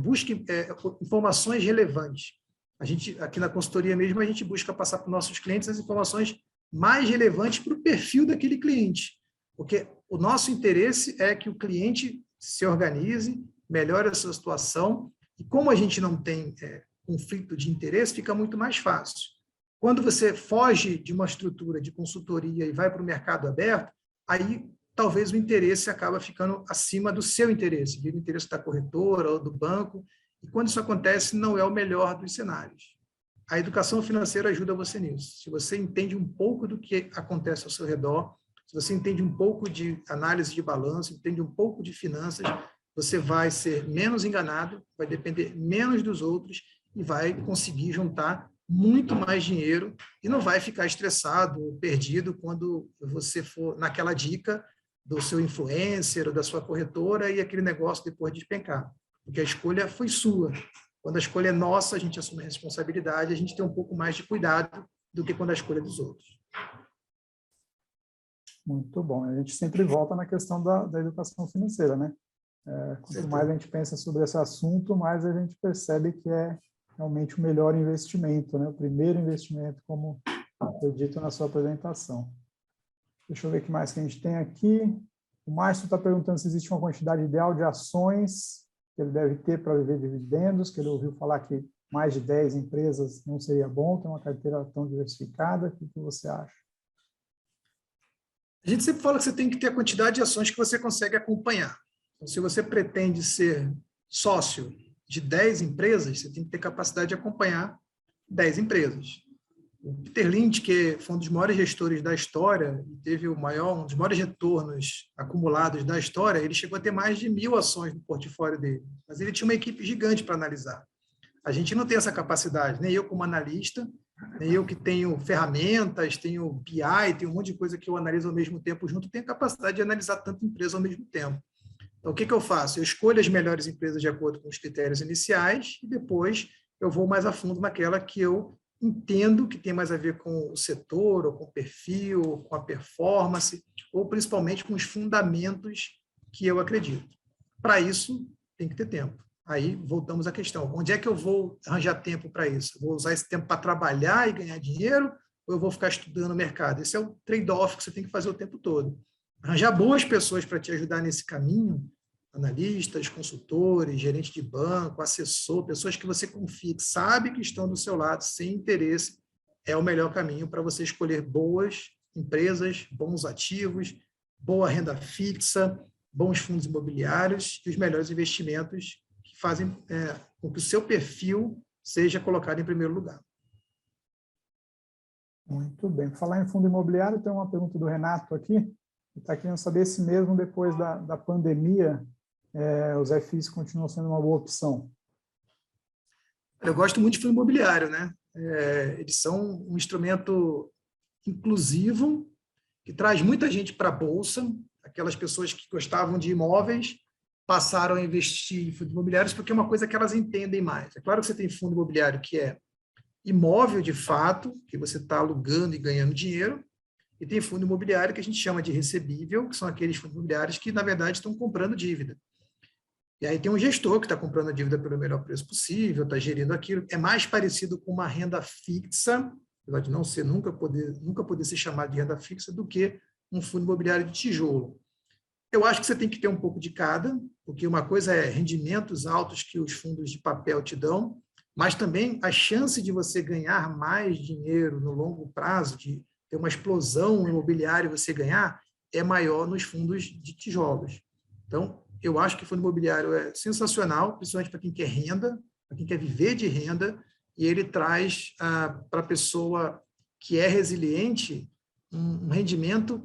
busque informações relevantes. A gente, aqui na consultoria mesmo, a gente busca passar para os nossos clientes as informações mais relevantes para o perfil daquele cliente, porque o nosso interesse é que o cliente se organize, melhore a sua situação, e como a gente não tem conflito de interesse, fica muito mais fácil. Quando você foge de uma estrutura de consultoria e vai para o mercado aberto, aí talvez o interesse acaba ficando acima do seu interesse, vira o interesse da corretora ou do banco, e quando isso acontece, não é o melhor dos cenários. A educação financeira ajuda você nisso. Se você entende um pouco do que acontece ao seu redor, se você entende um pouco de análise de balanço, entende um pouco de finanças, você vai ser menos enganado, vai depender menos dos outros e vai conseguir juntar muito mais dinheiro e não vai ficar estressado ou perdido quando você for naquela dica do seu influencer ou da sua corretora e aquele negócio depois despencar. Porque a escolha foi sua. Quando a escolha é nossa, a gente assume a responsabilidade, a gente tem um pouco mais de cuidado do que quando a escolha é dos outros. Muito bom. A gente sempre volta na questão da educação financeira, né? Quanto mais a gente pensa sobre esse assunto, mais a gente percebe que é realmente o melhor investimento, né? O primeiro investimento, como foi dito na sua apresentação. Deixa eu ver o que mais que a gente tem aqui. O Márcio está perguntando se existe uma quantidade ideal de ações que ele deve ter para viver de dividendos, que ele ouviu falar que mais de 10 empresas não seria bom ter uma carteira tão diversificada. O que você acha? A gente sempre fala que você tem que ter a quantidade de ações que você consegue acompanhar. Então, se você pretende ser sócio de 10 empresas, você tem que ter capacidade de acompanhar 10 empresas. O Peter Lynch, que foi um dos maiores gestores da história, e teve um dos maiores retornos acumulados da história, ele chegou a ter mais de 1.000 ações no portfólio dele. Mas ele tinha uma equipe gigante para analisar. A gente não tem essa capacidade, nem eu como analista, nem eu que tenho ferramentas, tenho BI, tenho um monte de coisa que eu analiso ao mesmo tempo junto, tenho a capacidade de analisar tanta empresa ao mesmo tempo. Então, o que eu faço? Eu escolho as melhores empresas de acordo com os critérios iniciais e depois eu vou mais a fundo naquela que eu entendo que tem mais a ver com o setor, ou com o perfil, ou com a performance, ou principalmente com os fundamentos que eu acredito. Para isso, tem que ter tempo. Aí, voltamos à questão. Onde é que eu vou arranjar tempo para isso? Eu vou usar esse tempo para trabalhar e ganhar dinheiro ou eu vou ficar estudando o mercado? Esse é o trade-off que você tem que fazer o tempo todo. Arranjar boas pessoas para te ajudar nesse caminho, analistas, consultores, gerente de banco, assessor, pessoas que você confia, que sabe que estão do seu lado, sem interesse, é o melhor caminho para você escolher boas empresas, bons ativos, boa renda fixa, bons fundos imobiliários e os melhores investimentos que fazem com que o seu perfil seja colocado em primeiro lugar. Muito bem. Para falar em fundo imobiliário, tem uma pergunta do Renato aqui. Ele está querendo saber se mesmo depois da pandemia, os FIs continuam sendo uma boa opção. Eu gosto muito de fundo imobiliário, né? Eles são um instrumento inclusivo que traz muita gente para a Bolsa. Aquelas pessoas que gostavam de imóveis passaram a investir em fundos imobiliários porque é uma coisa que elas entendem mais. É claro que você tem fundo imobiliário que é imóvel de fato, que você está alugando e ganhando dinheiro, e tem fundo imobiliário que a gente chama de recebível, que são aqueles fundos imobiliários que, na verdade, estão comprando dívida. E aí tem um gestor que está comprando a dívida pelo melhor preço possível, está gerindo aquilo. É mais parecido com uma renda fixa, apesar de não ser nunca poder ser chamado de renda fixa, do que um fundo imobiliário de tijolo. Eu acho que você tem que ter um pouco de cada, porque uma coisa é rendimentos altos que os fundos de papel te dão, mas também a chance de você ganhar mais dinheiro no longo prazo, de ter uma explosão imobiliária e você ganhar, é maior nos fundos de tijolos. Então, eu acho que o fundo imobiliário é sensacional, principalmente para quem quer renda, para quem quer viver de renda, e ele traz para a pessoa que é resiliente um rendimento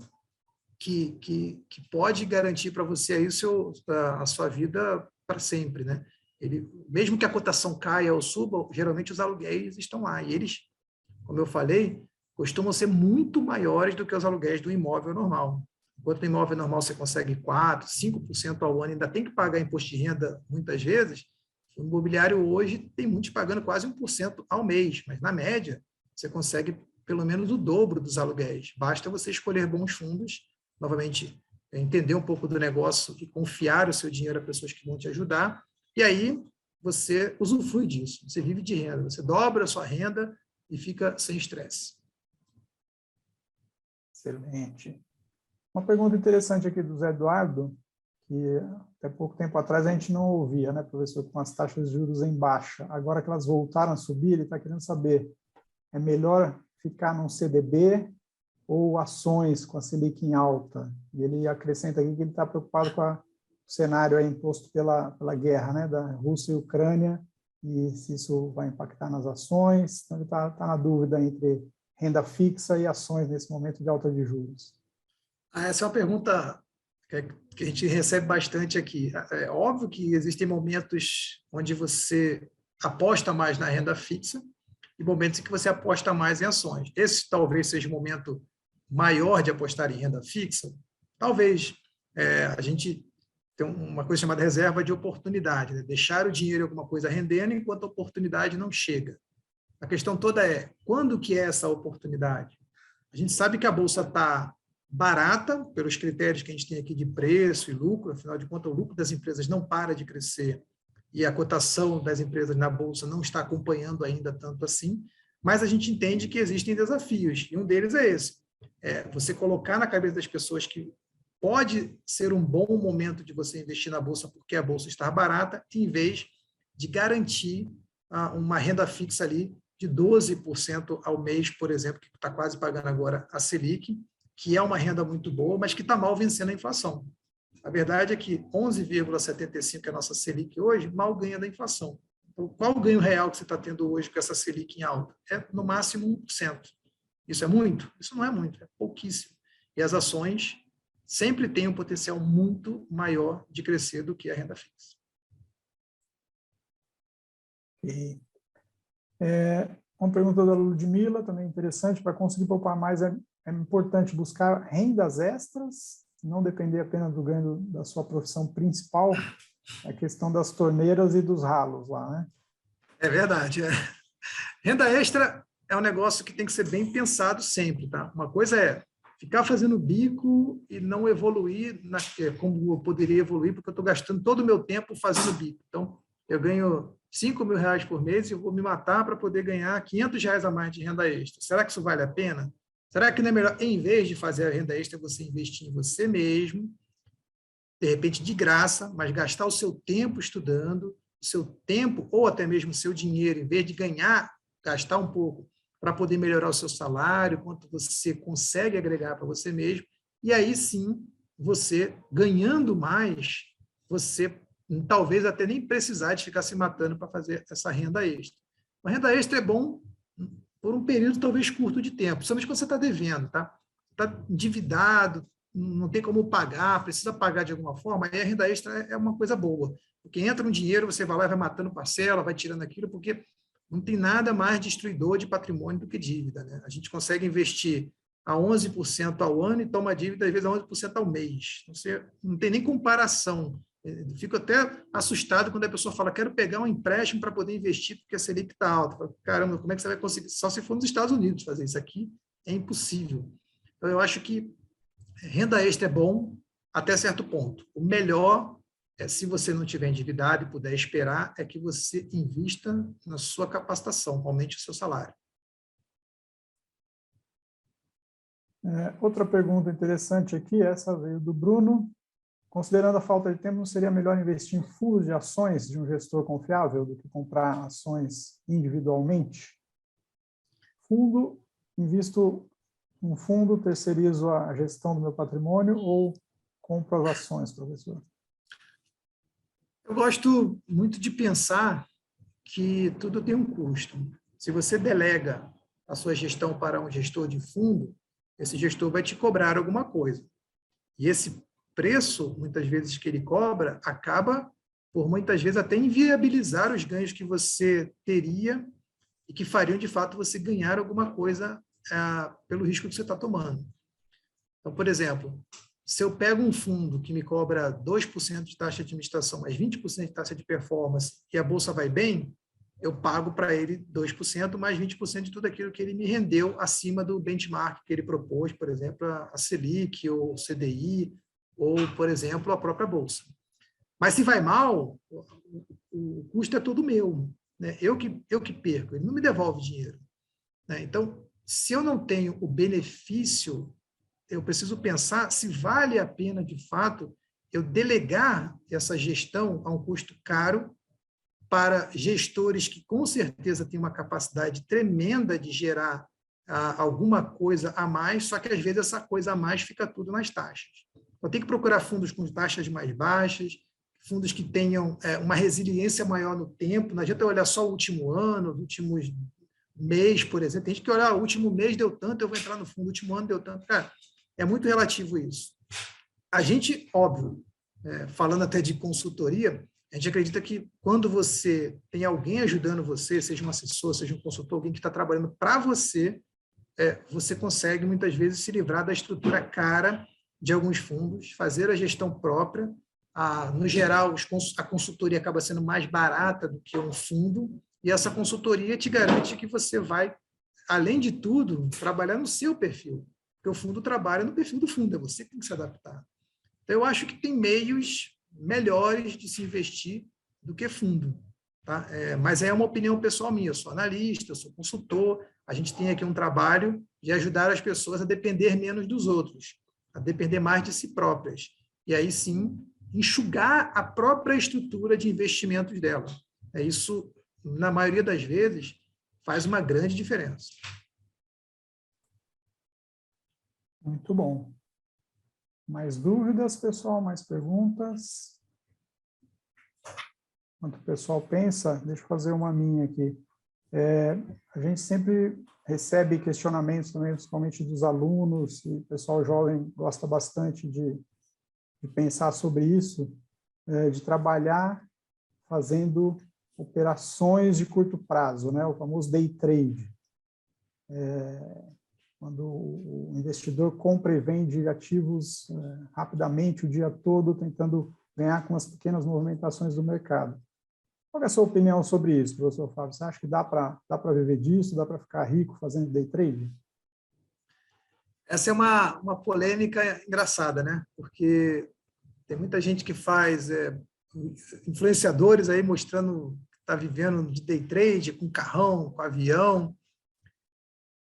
que pode garantir para você aí a sua vida para sempre, né? Mesmo que a cotação caia ou suba, geralmente os aluguéis estão lá, e eles, como eu falei, costumam ser muito maiores do que os aluguéis do imóvel normal. Enquanto no imóvel normal você consegue 4%, 5% ao ano, ainda tem que pagar imposto de renda muitas vezes, o imobiliário hoje tem muitos pagando quase 1% ao mês, mas na média você consegue pelo menos o dobro dos aluguéis. Basta você escolher bons fundos, novamente, entender um pouco do negócio e confiar o seu dinheiro a pessoas que vão te ajudar, e aí você usufrui disso, você vive de renda, você dobra a sua renda e fica sem estresse. Excelente. Uma pergunta interessante aqui do Zé Eduardo, que até pouco tempo atrás a gente não ouvia, né, professor, com as taxas de juros em baixa. Agora que elas voltaram a subir, ele está querendo saber, é melhor ficar num CDB ou ações com a Selic em alta? E ele acrescenta aqui que ele está preocupado com o cenário aí imposto pela guerra, né, da Rússia e Ucrânia, e se isso vai impactar nas ações. Então, ele está na dúvida entre renda fixa e ações nesse momento de alta de juros. Essa é uma pergunta que a gente recebe bastante aqui. É óbvio que existem momentos onde você aposta mais na renda fixa e momentos em que você aposta mais em ações. Esse talvez seja o momento maior de apostar em renda fixa. Talvez a gente tem uma coisa chamada reserva de oportunidade, né? Deixar o dinheiro em alguma coisa rendendo enquanto a oportunidade não chega. A questão toda é, quando que é essa oportunidade? A gente sabe que a Bolsa está barata, pelos critérios que a gente tem aqui de preço e lucro, afinal de contas, o lucro das empresas não para de crescer e a cotação das empresas na Bolsa não está acompanhando ainda tanto assim, mas a gente entende que existem desafios, e um deles é esse. Você colocar na cabeça das pessoas que pode ser um bom momento de você investir na Bolsa porque a Bolsa está barata, em vez de garantir uma renda fixa ali de 12% ao mês, por exemplo, que está quase pagando agora a Selic, que é uma renda muito boa, mas que está mal vencendo a inflação. A verdade é que 11,75% que é a nossa Selic hoje, mal ganha da inflação. Então, qual o ganho real que você está tendo hoje com essa Selic em alta? É no máximo 1%. Isso é muito? Isso não é muito, é pouquíssimo. E as ações sempre têm um potencial muito maior de crescer do que a renda fixa. E, uma pergunta da Ludmila, também interessante, para conseguir poupar mais é importante buscar rendas extras, não depender apenas do ganho da sua profissão principal, a questão das torneiras e dos ralos lá, né? É verdade. Renda extra é um negócio que tem que ser bem pensado sempre, tá? Uma coisa é ficar fazendo bico e não evoluir como eu poderia evoluir, porque eu estou gastando todo o meu tempo fazendo bico. Então, eu ganho R$ 5.000 por mês e eu vou me matar para poder ganhar R$ 500 a mais de renda extra. Será que isso vale a pena? Será que não é melhor, em vez de fazer a renda extra, você investir em você mesmo, de repente de graça, mas gastar o seu tempo estudando, o seu tempo ou até mesmo o seu dinheiro, em vez de ganhar, gastar um pouco para poder melhorar o seu salário, quanto você consegue agregar para você mesmo, e aí sim, você ganhando mais, você talvez até nem precisar de ficar se matando para fazer essa renda extra. A renda extra é bom por um período talvez curto de tempo, principalmente quando você está devendo, tá? Está endividado, não tem como pagar, precisa pagar de alguma forma, aí a renda extra é uma coisa boa. Porque entra um dinheiro, você vai lá e vai matando parcela, vai tirando aquilo, porque não tem nada mais destruidor de patrimônio do que dívida, né? A gente consegue investir a 11% ao ano e toma dívida, às vezes, a 11% ao mês. Você não tem nem comparação. Eu fico até assustado quando a pessoa fala, quero pegar um empréstimo para poder investir, porque a Selic está alta. Falo, caramba, como é que você vai conseguir? Só se for nos Estados Unidos fazer isso aqui, é impossível. Então, eu acho que renda extra é bom até certo ponto. O melhor é, se você não tiver endividado e puder esperar, é que você invista na sua capacitação, aumente o seu salário. Outra pergunta interessante aqui, essa veio do Bruno. Considerando a falta de tempo, não seria melhor investir em fundos de ações de um gestor confiável do que comprar ações individualmente? Invisto um fundo, terceirizo a gestão do meu patrimônio ou compro as ações, professor? Eu gosto muito de pensar que tudo tem um custo. Se você delega a sua gestão para um gestor de fundo, esse gestor vai te cobrar alguma coisa. E esse preço, muitas vezes, que ele cobra, acaba por, muitas vezes, até inviabilizar os ganhos que você teria e que fariam, de fato, você ganhar alguma coisa pelo risco que você está tomando. Então, por exemplo, se eu pego um fundo que me cobra 2% de taxa de administração, mais 20% de taxa de performance, e a bolsa vai bem, eu pago para ele 2% mais 20% de tudo aquilo que ele me rendeu acima do benchmark que ele propôs, por exemplo, a Selic, ou o CDI, ou, por exemplo, a própria bolsa. Mas se vai mal, o custo é todo meu, né? Eu que perco, ele não me devolve dinheiro, né? Então, se eu não tenho o benefício, eu preciso pensar se vale a pena, de fato, eu delegar essa gestão a um custo caro para gestores que, com certeza, têm uma capacidade tremenda de gerar alguma coisa a mais, só que, às vezes, essa coisa a mais fica tudo nas taxas. Eu tenho que procurar fundos com taxas mais baixas, fundos que tenham uma resiliência maior no tempo. Não adianta eu olhar só o último ano, os últimos mês, por exemplo. Tem gente que olhar, o último mês deu tanto, eu vou entrar no fundo, o último ano deu tanto. Cara, é muito relativo isso. A gente, óbvio, falando até de consultoria, a gente acredita que quando você tem alguém ajudando você, seja um assessor, seja um consultor, alguém que está trabalhando para você, você consegue, muitas vezes, se livrar da estrutura cara de alguns fundos, fazer a gestão própria. No geral, a consultoria acaba sendo mais barata do que um fundo, e essa consultoria te garante que você vai, além de tudo, trabalhar no seu perfil, porque o fundo trabalha no perfil do fundo, é você que tem que se adaptar. Então, eu acho que tem meios melhores de se investir do que fundo. Tá? Mas é uma opinião pessoal minha, eu sou analista, eu sou consultor, a gente tem aqui um trabalho de ajudar as pessoas a depender menos dos outros, a depender mais de si próprias. E aí sim, enxugar a própria estrutura de investimentos dela. Isso, na maioria das vezes, faz uma grande diferença. Muito bom. Mais dúvidas, pessoal? Mais perguntas? Enquanto o pessoal pensa, deixa eu fazer uma minha aqui. A gente sempre recebe questionamentos também, principalmente dos alunos, e o pessoal jovem gosta bastante de pensar sobre isso, de trabalhar fazendo operações de curto prazo, né? O famoso day trade. Quando o investidor compra e vende ativos rapidamente, o dia todo, tentando ganhar com as pequenas movimentações do mercado. Qual é a sua opinião sobre isso, professor Fábio? Você acha que dá para viver disso? Dá para ficar rico fazendo day trade? Essa é uma polêmica engraçada, né? Porque tem muita gente que faz influenciadores aí mostrando que está vivendo de day trade, com carrão, com avião,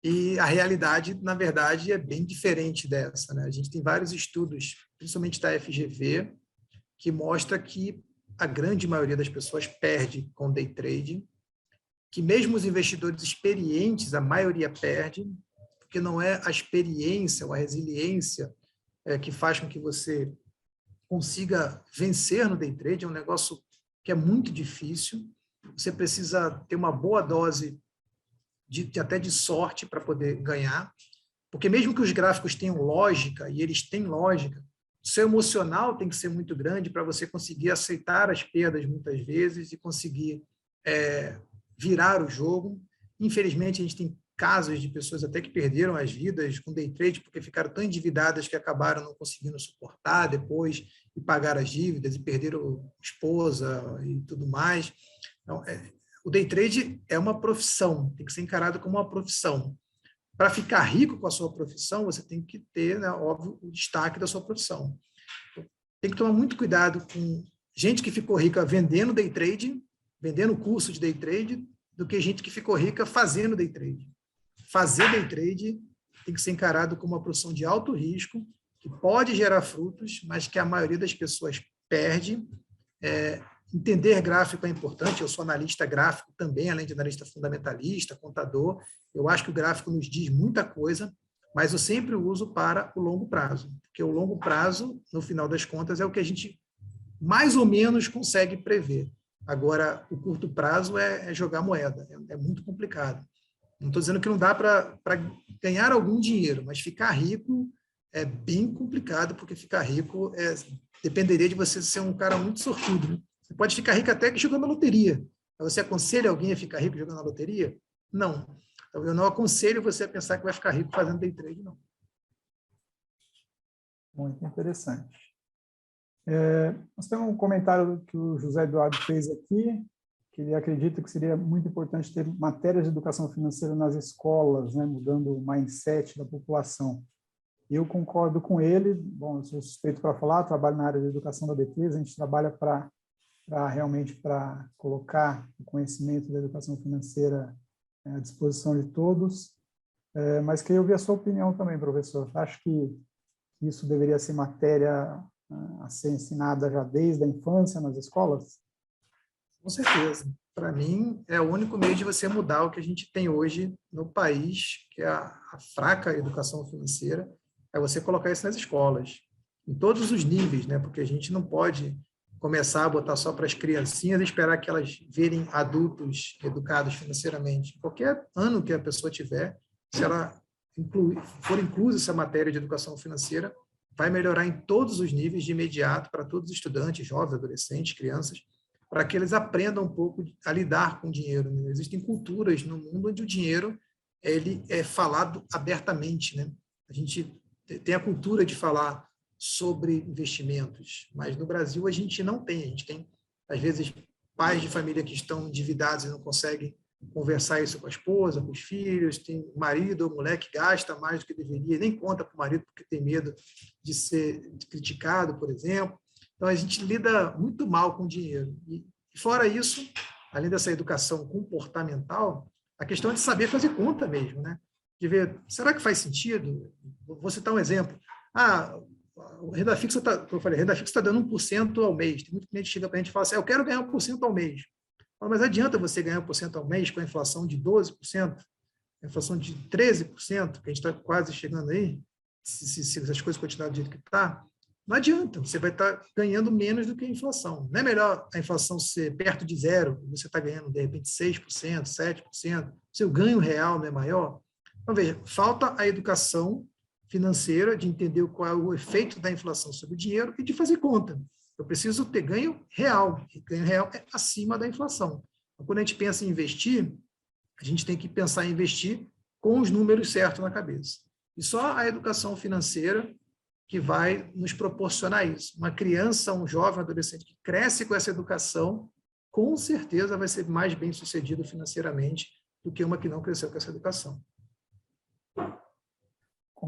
e a realidade, na verdade, é bem diferente dessa, né? A gente tem vários estudos, principalmente da FGV, que mostra que a grande maioria das pessoas perde com day trade, que mesmo os investidores experientes, a maioria perde, porque não é a experiência ou a resiliência que faz com que você consiga vencer no day trade, é um negócio que é muito difícil, você precisa ter uma boa dose até de sorte para poder ganhar, porque mesmo que os gráficos tenham lógica, e eles têm lógica, o seu emocional tem que ser muito grande para você conseguir aceitar as perdas muitas vezes e conseguir virar o jogo. Infelizmente, a gente tem casos de pessoas até que perderam as vidas com day trade porque ficaram tão endividadas que acabaram não conseguindo suportar depois e pagar as dívidas e perderam esposa e tudo mais. Então, o day trade é uma profissão, tem que ser encarado como uma profissão. Para ficar rico com a sua profissão, você tem que ter, né, óbvio, o destaque da sua profissão. Então, tem que tomar muito cuidado com gente que ficou rica vendendo day trade, vendendo curso de day trade, do que gente que ficou rica fazendo day trade. Fazer day trade tem que ser encarado como uma profissão de alto risco, que pode gerar frutos, mas que a maioria das pessoas perde. Entender gráfico é importante, eu sou analista gráfico também, além de analista fundamentalista, contador. Eu acho que o gráfico nos diz muita coisa, mas eu sempre uso para o longo prazo, porque o longo prazo, no final das contas, é o que a gente mais ou menos consegue prever. Agora, o curto prazo é jogar moeda, é muito complicado. Não estou dizendo que não dá para ganhar algum dinheiro, mas ficar rico é bem complicado, porque ficar rico dependeria de você ser um cara muito sortudo, né? Você pode ficar rico até que jogando na loteria. Você aconselha alguém a ficar rico jogando na loteria? Não. Então, eu não aconselho você a pensar que vai ficar rico fazendo day trade, não. Muito interessante. Nós temos um comentário que o José Eduardo fez aqui, que ele acredita que seria muito importante ter matérias de educação financeira nas escolas, né, mudando o mindset da população. Eu concordo com ele. Bom, eu sou suspeito para falar, trabalho na área de educação da B3, a gente trabalha realmente para colocar o conhecimento da educação financeira à disposição de todos, mas queria ouvir a sua opinião também, professor. Acho que isso deveria ser matéria a ser ensinada já desde a infância nas escolas? Com certeza. Para mim, é o único meio de você mudar o que a gente tem hoje no país, que é a fraca educação financeira, é você colocar isso nas escolas, em todos os níveis, né? Porque a gente não pode começar a botar só para as criancinhas e esperar que elas virem adultos educados financeiramente. Qualquer ano que a pessoa tiver, se ela for inclusa essa matéria de educação financeira, vai melhorar em todos os níveis de imediato para todos os estudantes, jovens, adolescentes, crianças, para que eles aprendam um pouco a lidar com o dinheiro, né? Existem culturas no mundo onde o dinheiro ele é falado abertamente, né? A gente tem a cultura de falar sobre investimentos, mas no Brasil a gente não tem. A gente tem, às vezes, pais de família que estão endividados e não conseguem conversar isso com a esposa, com os filhos, tem marido ou mulher que gasta mais do que deveria, nem conta para o marido porque tem medo de ser criticado, por exemplo. Então, a gente lida muito mal com o dinheiro. E, fora isso, além dessa educação comportamental, a questão é de saber fazer conta mesmo, né? De ver, será que faz sentido? Vou citar um exemplo. Renda fixa está dando 1% ao mês. Tem muito cliente que chega para a gente e fala assim, eu quero ganhar 1% ao mês. Mas adianta você ganhar 1% ao mês com a inflação de 12%, a inflação de 13%, que a gente está quase chegando aí, se as coisas continuarem do jeito que está, não adianta, você vai estar ganhando menos do que a inflação. Não é melhor a inflação ser perto de zero, você está ganhando, de repente, 6%, 7%, seu ganho real não é maior? Então, veja, falta a educação financeira de entender qual é o efeito da inflação sobre o dinheiro e de fazer conta. Eu preciso ter ganho real, e ganho real é acima da inflação. Então, quando a gente pensa em investir, a gente tem que pensar em investir com os números certos na cabeça. E só a educação financeira que vai nos proporcionar isso. Uma criança, um jovem, um adolescente que cresce com essa educação, com certeza vai ser mais bem-sucedido financeiramente do que uma que não cresceu com essa educação.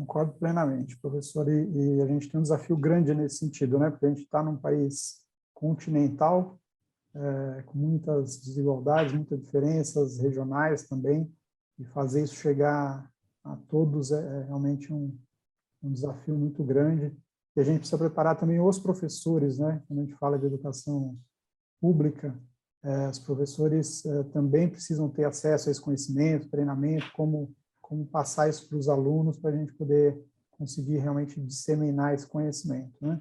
Concordo plenamente, professor, e a gente tem um desafio grande nesse sentido, né? Porque a gente está num país continental, com muitas desigualdades, muitas diferenças regionais também, e fazer isso chegar a todos é realmente um desafio muito grande. E a gente precisa preparar também os professores, né? Quando a gente fala de educação pública, os professores também precisam ter acesso a esse conhecimento, treinamento, como passar isso para os alunos, para a gente poder conseguir realmente disseminar esse conhecimento, né?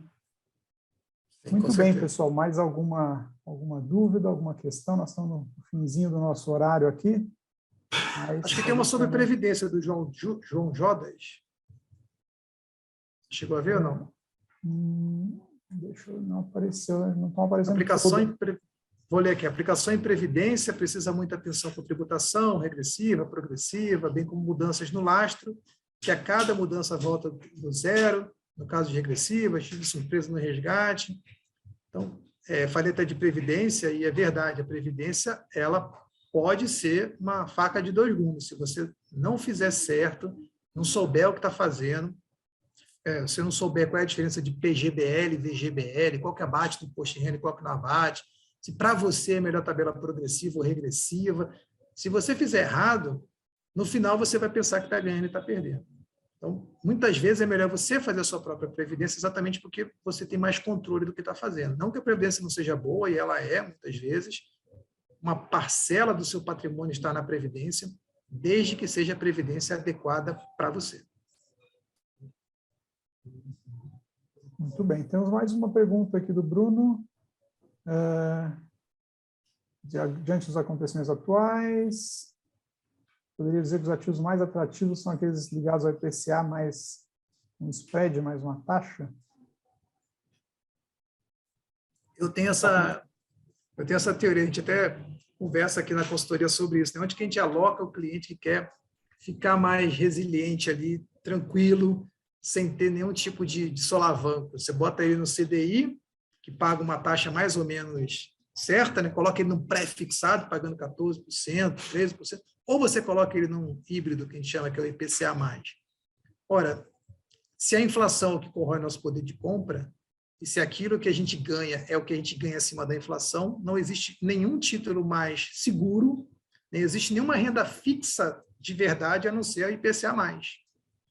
Sim, Muito com bem, certeza. pessoal. Mais alguma dúvida, alguma questão? Nós estamos no finzinho do nosso horário aqui. Mas Acho que tem uma sobre Previdência do João Jodas. Chegou a ver ou não? Deixa eu, não apareceu, não estão aparecendo Aplicação todas. Vou ler aqui. Aplicação em Previdência precisa muita atenção com tributação, regressiva, progressiva, bem como mudanças no lastro, que a cada mudança volta do zero, no caso de regressivas, tive surpresa no resgate. Então, falei até de Previdência, e é verdade, a Previdência, ela pode ser uma faca de dois gumes. Se você não fizer certo, não souber o que está fazendo, se não souber qual é a diferença de PGBL, VGBL, qual que abate do imposto de renda e qual que não abate, se para você é melhor tabela progressiva ou regressiva, se você fizer errado, no final você vai pensar que está ganhando e está perdendo. Então, muitas vezes é melhor você fazer a sua própria previdência exatamente porque você tem mais controle do que está fazendo. Não que a previdência não seja boa, e ela é, muitas vezes, uma parcela do seu patrimônio está na previdência, desde que seja a previdência adequada para você. Muito bem. Temos mais uma pergunta aqui do Bruno. Diante dos acontecimentos atuais, poderia dizer que os ativos mais atrativos são aqueles ligados ao IPCA, mais um spread, mais uma taxa? Eu tenho essa teoria, a gente até conversa aqui na consultoria sobre isso, né? Onde que a gente aloca o cliente que quer ficar mais resiliente ali, tranquilo, sem ter nenhum tipo de solavanco. Você bota ele no CDI, que paga uma taxa mais ou menos certa, né? Coloca ele num pré-fixado, pagando 14%, 13%, ou você coloca ele num híbrido, que a gente chama que é o IPCA+. Ora, se a inflação é o que corrói nosso poder de compra, e se aquilo que a gente ganha é o que a gente ganha acima da inflação, não existe nenhum título mais seguro, nem existe nenhuma renda fixa de verdade, a não ser a IPCA+.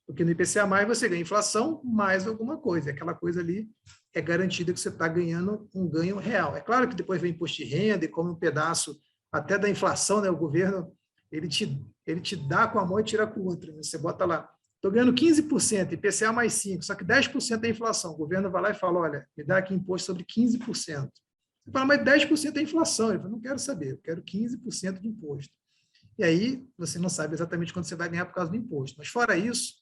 Porque no IPCA+, você ganha inflação mais alguma coisa. Aquela coisa ali é garantida que você está ganhando um ganho real. É claro que depois vem imposto de renda e come um pedaço até da inflação, né? O governo ele te dá com a mão e tira com a outra. Né? Você bota lá, estou ganhando 15%, IPCA mais 5%, só que 10% é inflação. O governo vai lá e fala, olha, me dá aqui imposto sobre 15%. Você fala, mas 10% é inflação. Ele fala, não quero saber, eu quero 15% de imposto. E aí você não sabe exatamente quanto você vai ganhar por causa do imposto. Mas fora isso,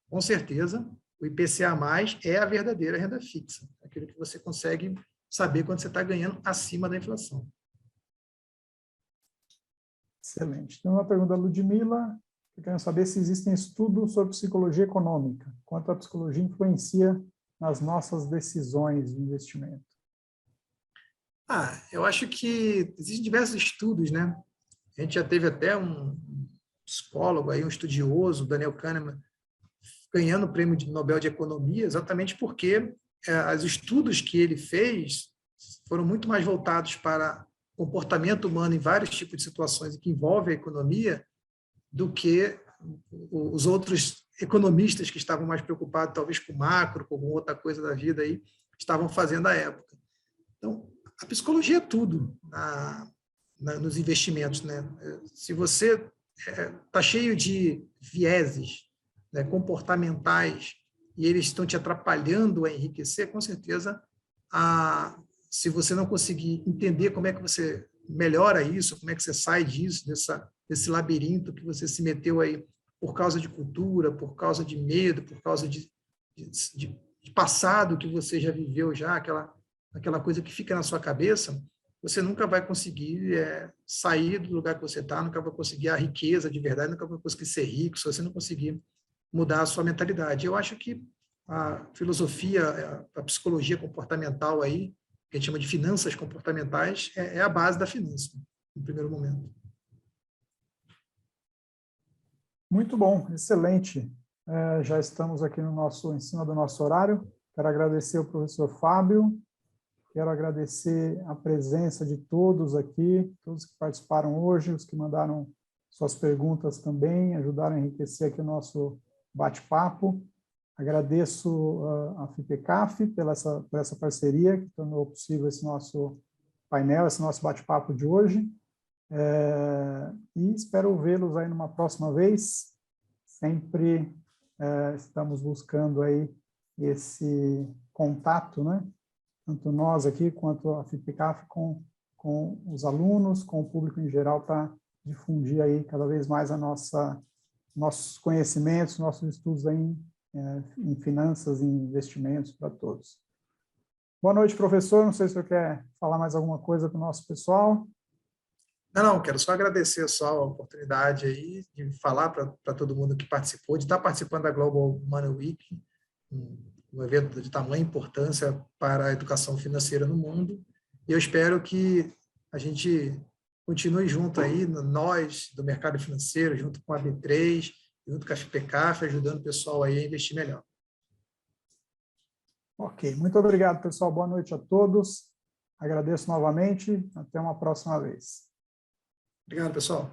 com certeza, o IPCA+, é a verdadeira renda fixa. Aquilo que você consegue saber quando você está ganhando acima da inflação. Excelente. Tem uma pergunta da Ludmila, que quer saber se existem estudos sobre psicologia econômica, quanto a psicologia influencia nas nossas decisões de investimento. Eu acho que existem diversos estudos, né? A gente já teve até um psicólogo aí, um estudioso, Daniel Kahneman, ganhando o prêmio de Nobel de Economia, exatamente porque os estudos que ele fez foram muito mais voltados para comportamento humano em vários tipos de situações que envolvem a economia do que os outros economistas que estavam mais preocupados, talvez, com macro, com alguma outra coisa da vida aí, estavam fazendo à época. Então, a psicologia é tudo nos investimentos, né? Se você está cheio de vieses, né, comportamentais, e eles estão te atrapalhando a enriquecer, com certeza, se você não conseguir entender como é que você melhora isso, como é que você sai disso, desse labirinto que você se meteu aí por causa de cultura, por causa de medo, por causa de passado que você já viveu, aquela coisa que fica na sua cabeça, você nunca vai conseguir sair do lugar que você está, nunca vai conseguir a riqueza de verdade, nunca vai conseguir ser rico, se você não conseguir mudar a sua mentalidade. Eu acho que a filosofia, a psicologia comportamental aí, que a gente chama de finanças comportamentais, é a base da finança, no primeiro momento. Muito bom, excelente. Já estamos aqui em cima do nosso horário. Quero agradecer ao professor Fábio, quero agradecer a presença de todos aqui, todos que participaram hoje, os que mandaram suas perguntas também, ajudaram a enriquecer aqui o nosso bate-papo. Agradeço a FIPECAF por essa parceria que tornou possível esse nosso painel, esse nosso bate-papo de hoje. E espero vê-los aí numa próxima vez. Sempre estamos buscando aí esse contato, né? Tanto nós aqui quanto a FIPECAF com os alunos, com o público em geral, para difundir aí cada vez mais nossos conhecimentos, nossos estudos aí em finanças e investimentos para todos. Boa noite, professor. Não sei se você quer falar mais alguma coisa para o nosso pessoal. Não, quero só agradecer só a oportunidade aí de falar para todo mundo que participou, de estar participando da Global Money Week, um evento de tamanha importância para a educação financeira no mundo. E eu espero que a gente continue junto aí, nós do mercado financeiro, junto com a B3, junto com a FIPECAF, ajudando o pessoal aí a investir melhor. Ok, muito obrigado, pessoal. Boa noite a todos. Agradeço novamente. Até uma próxima vez. Obrigado, pessoal.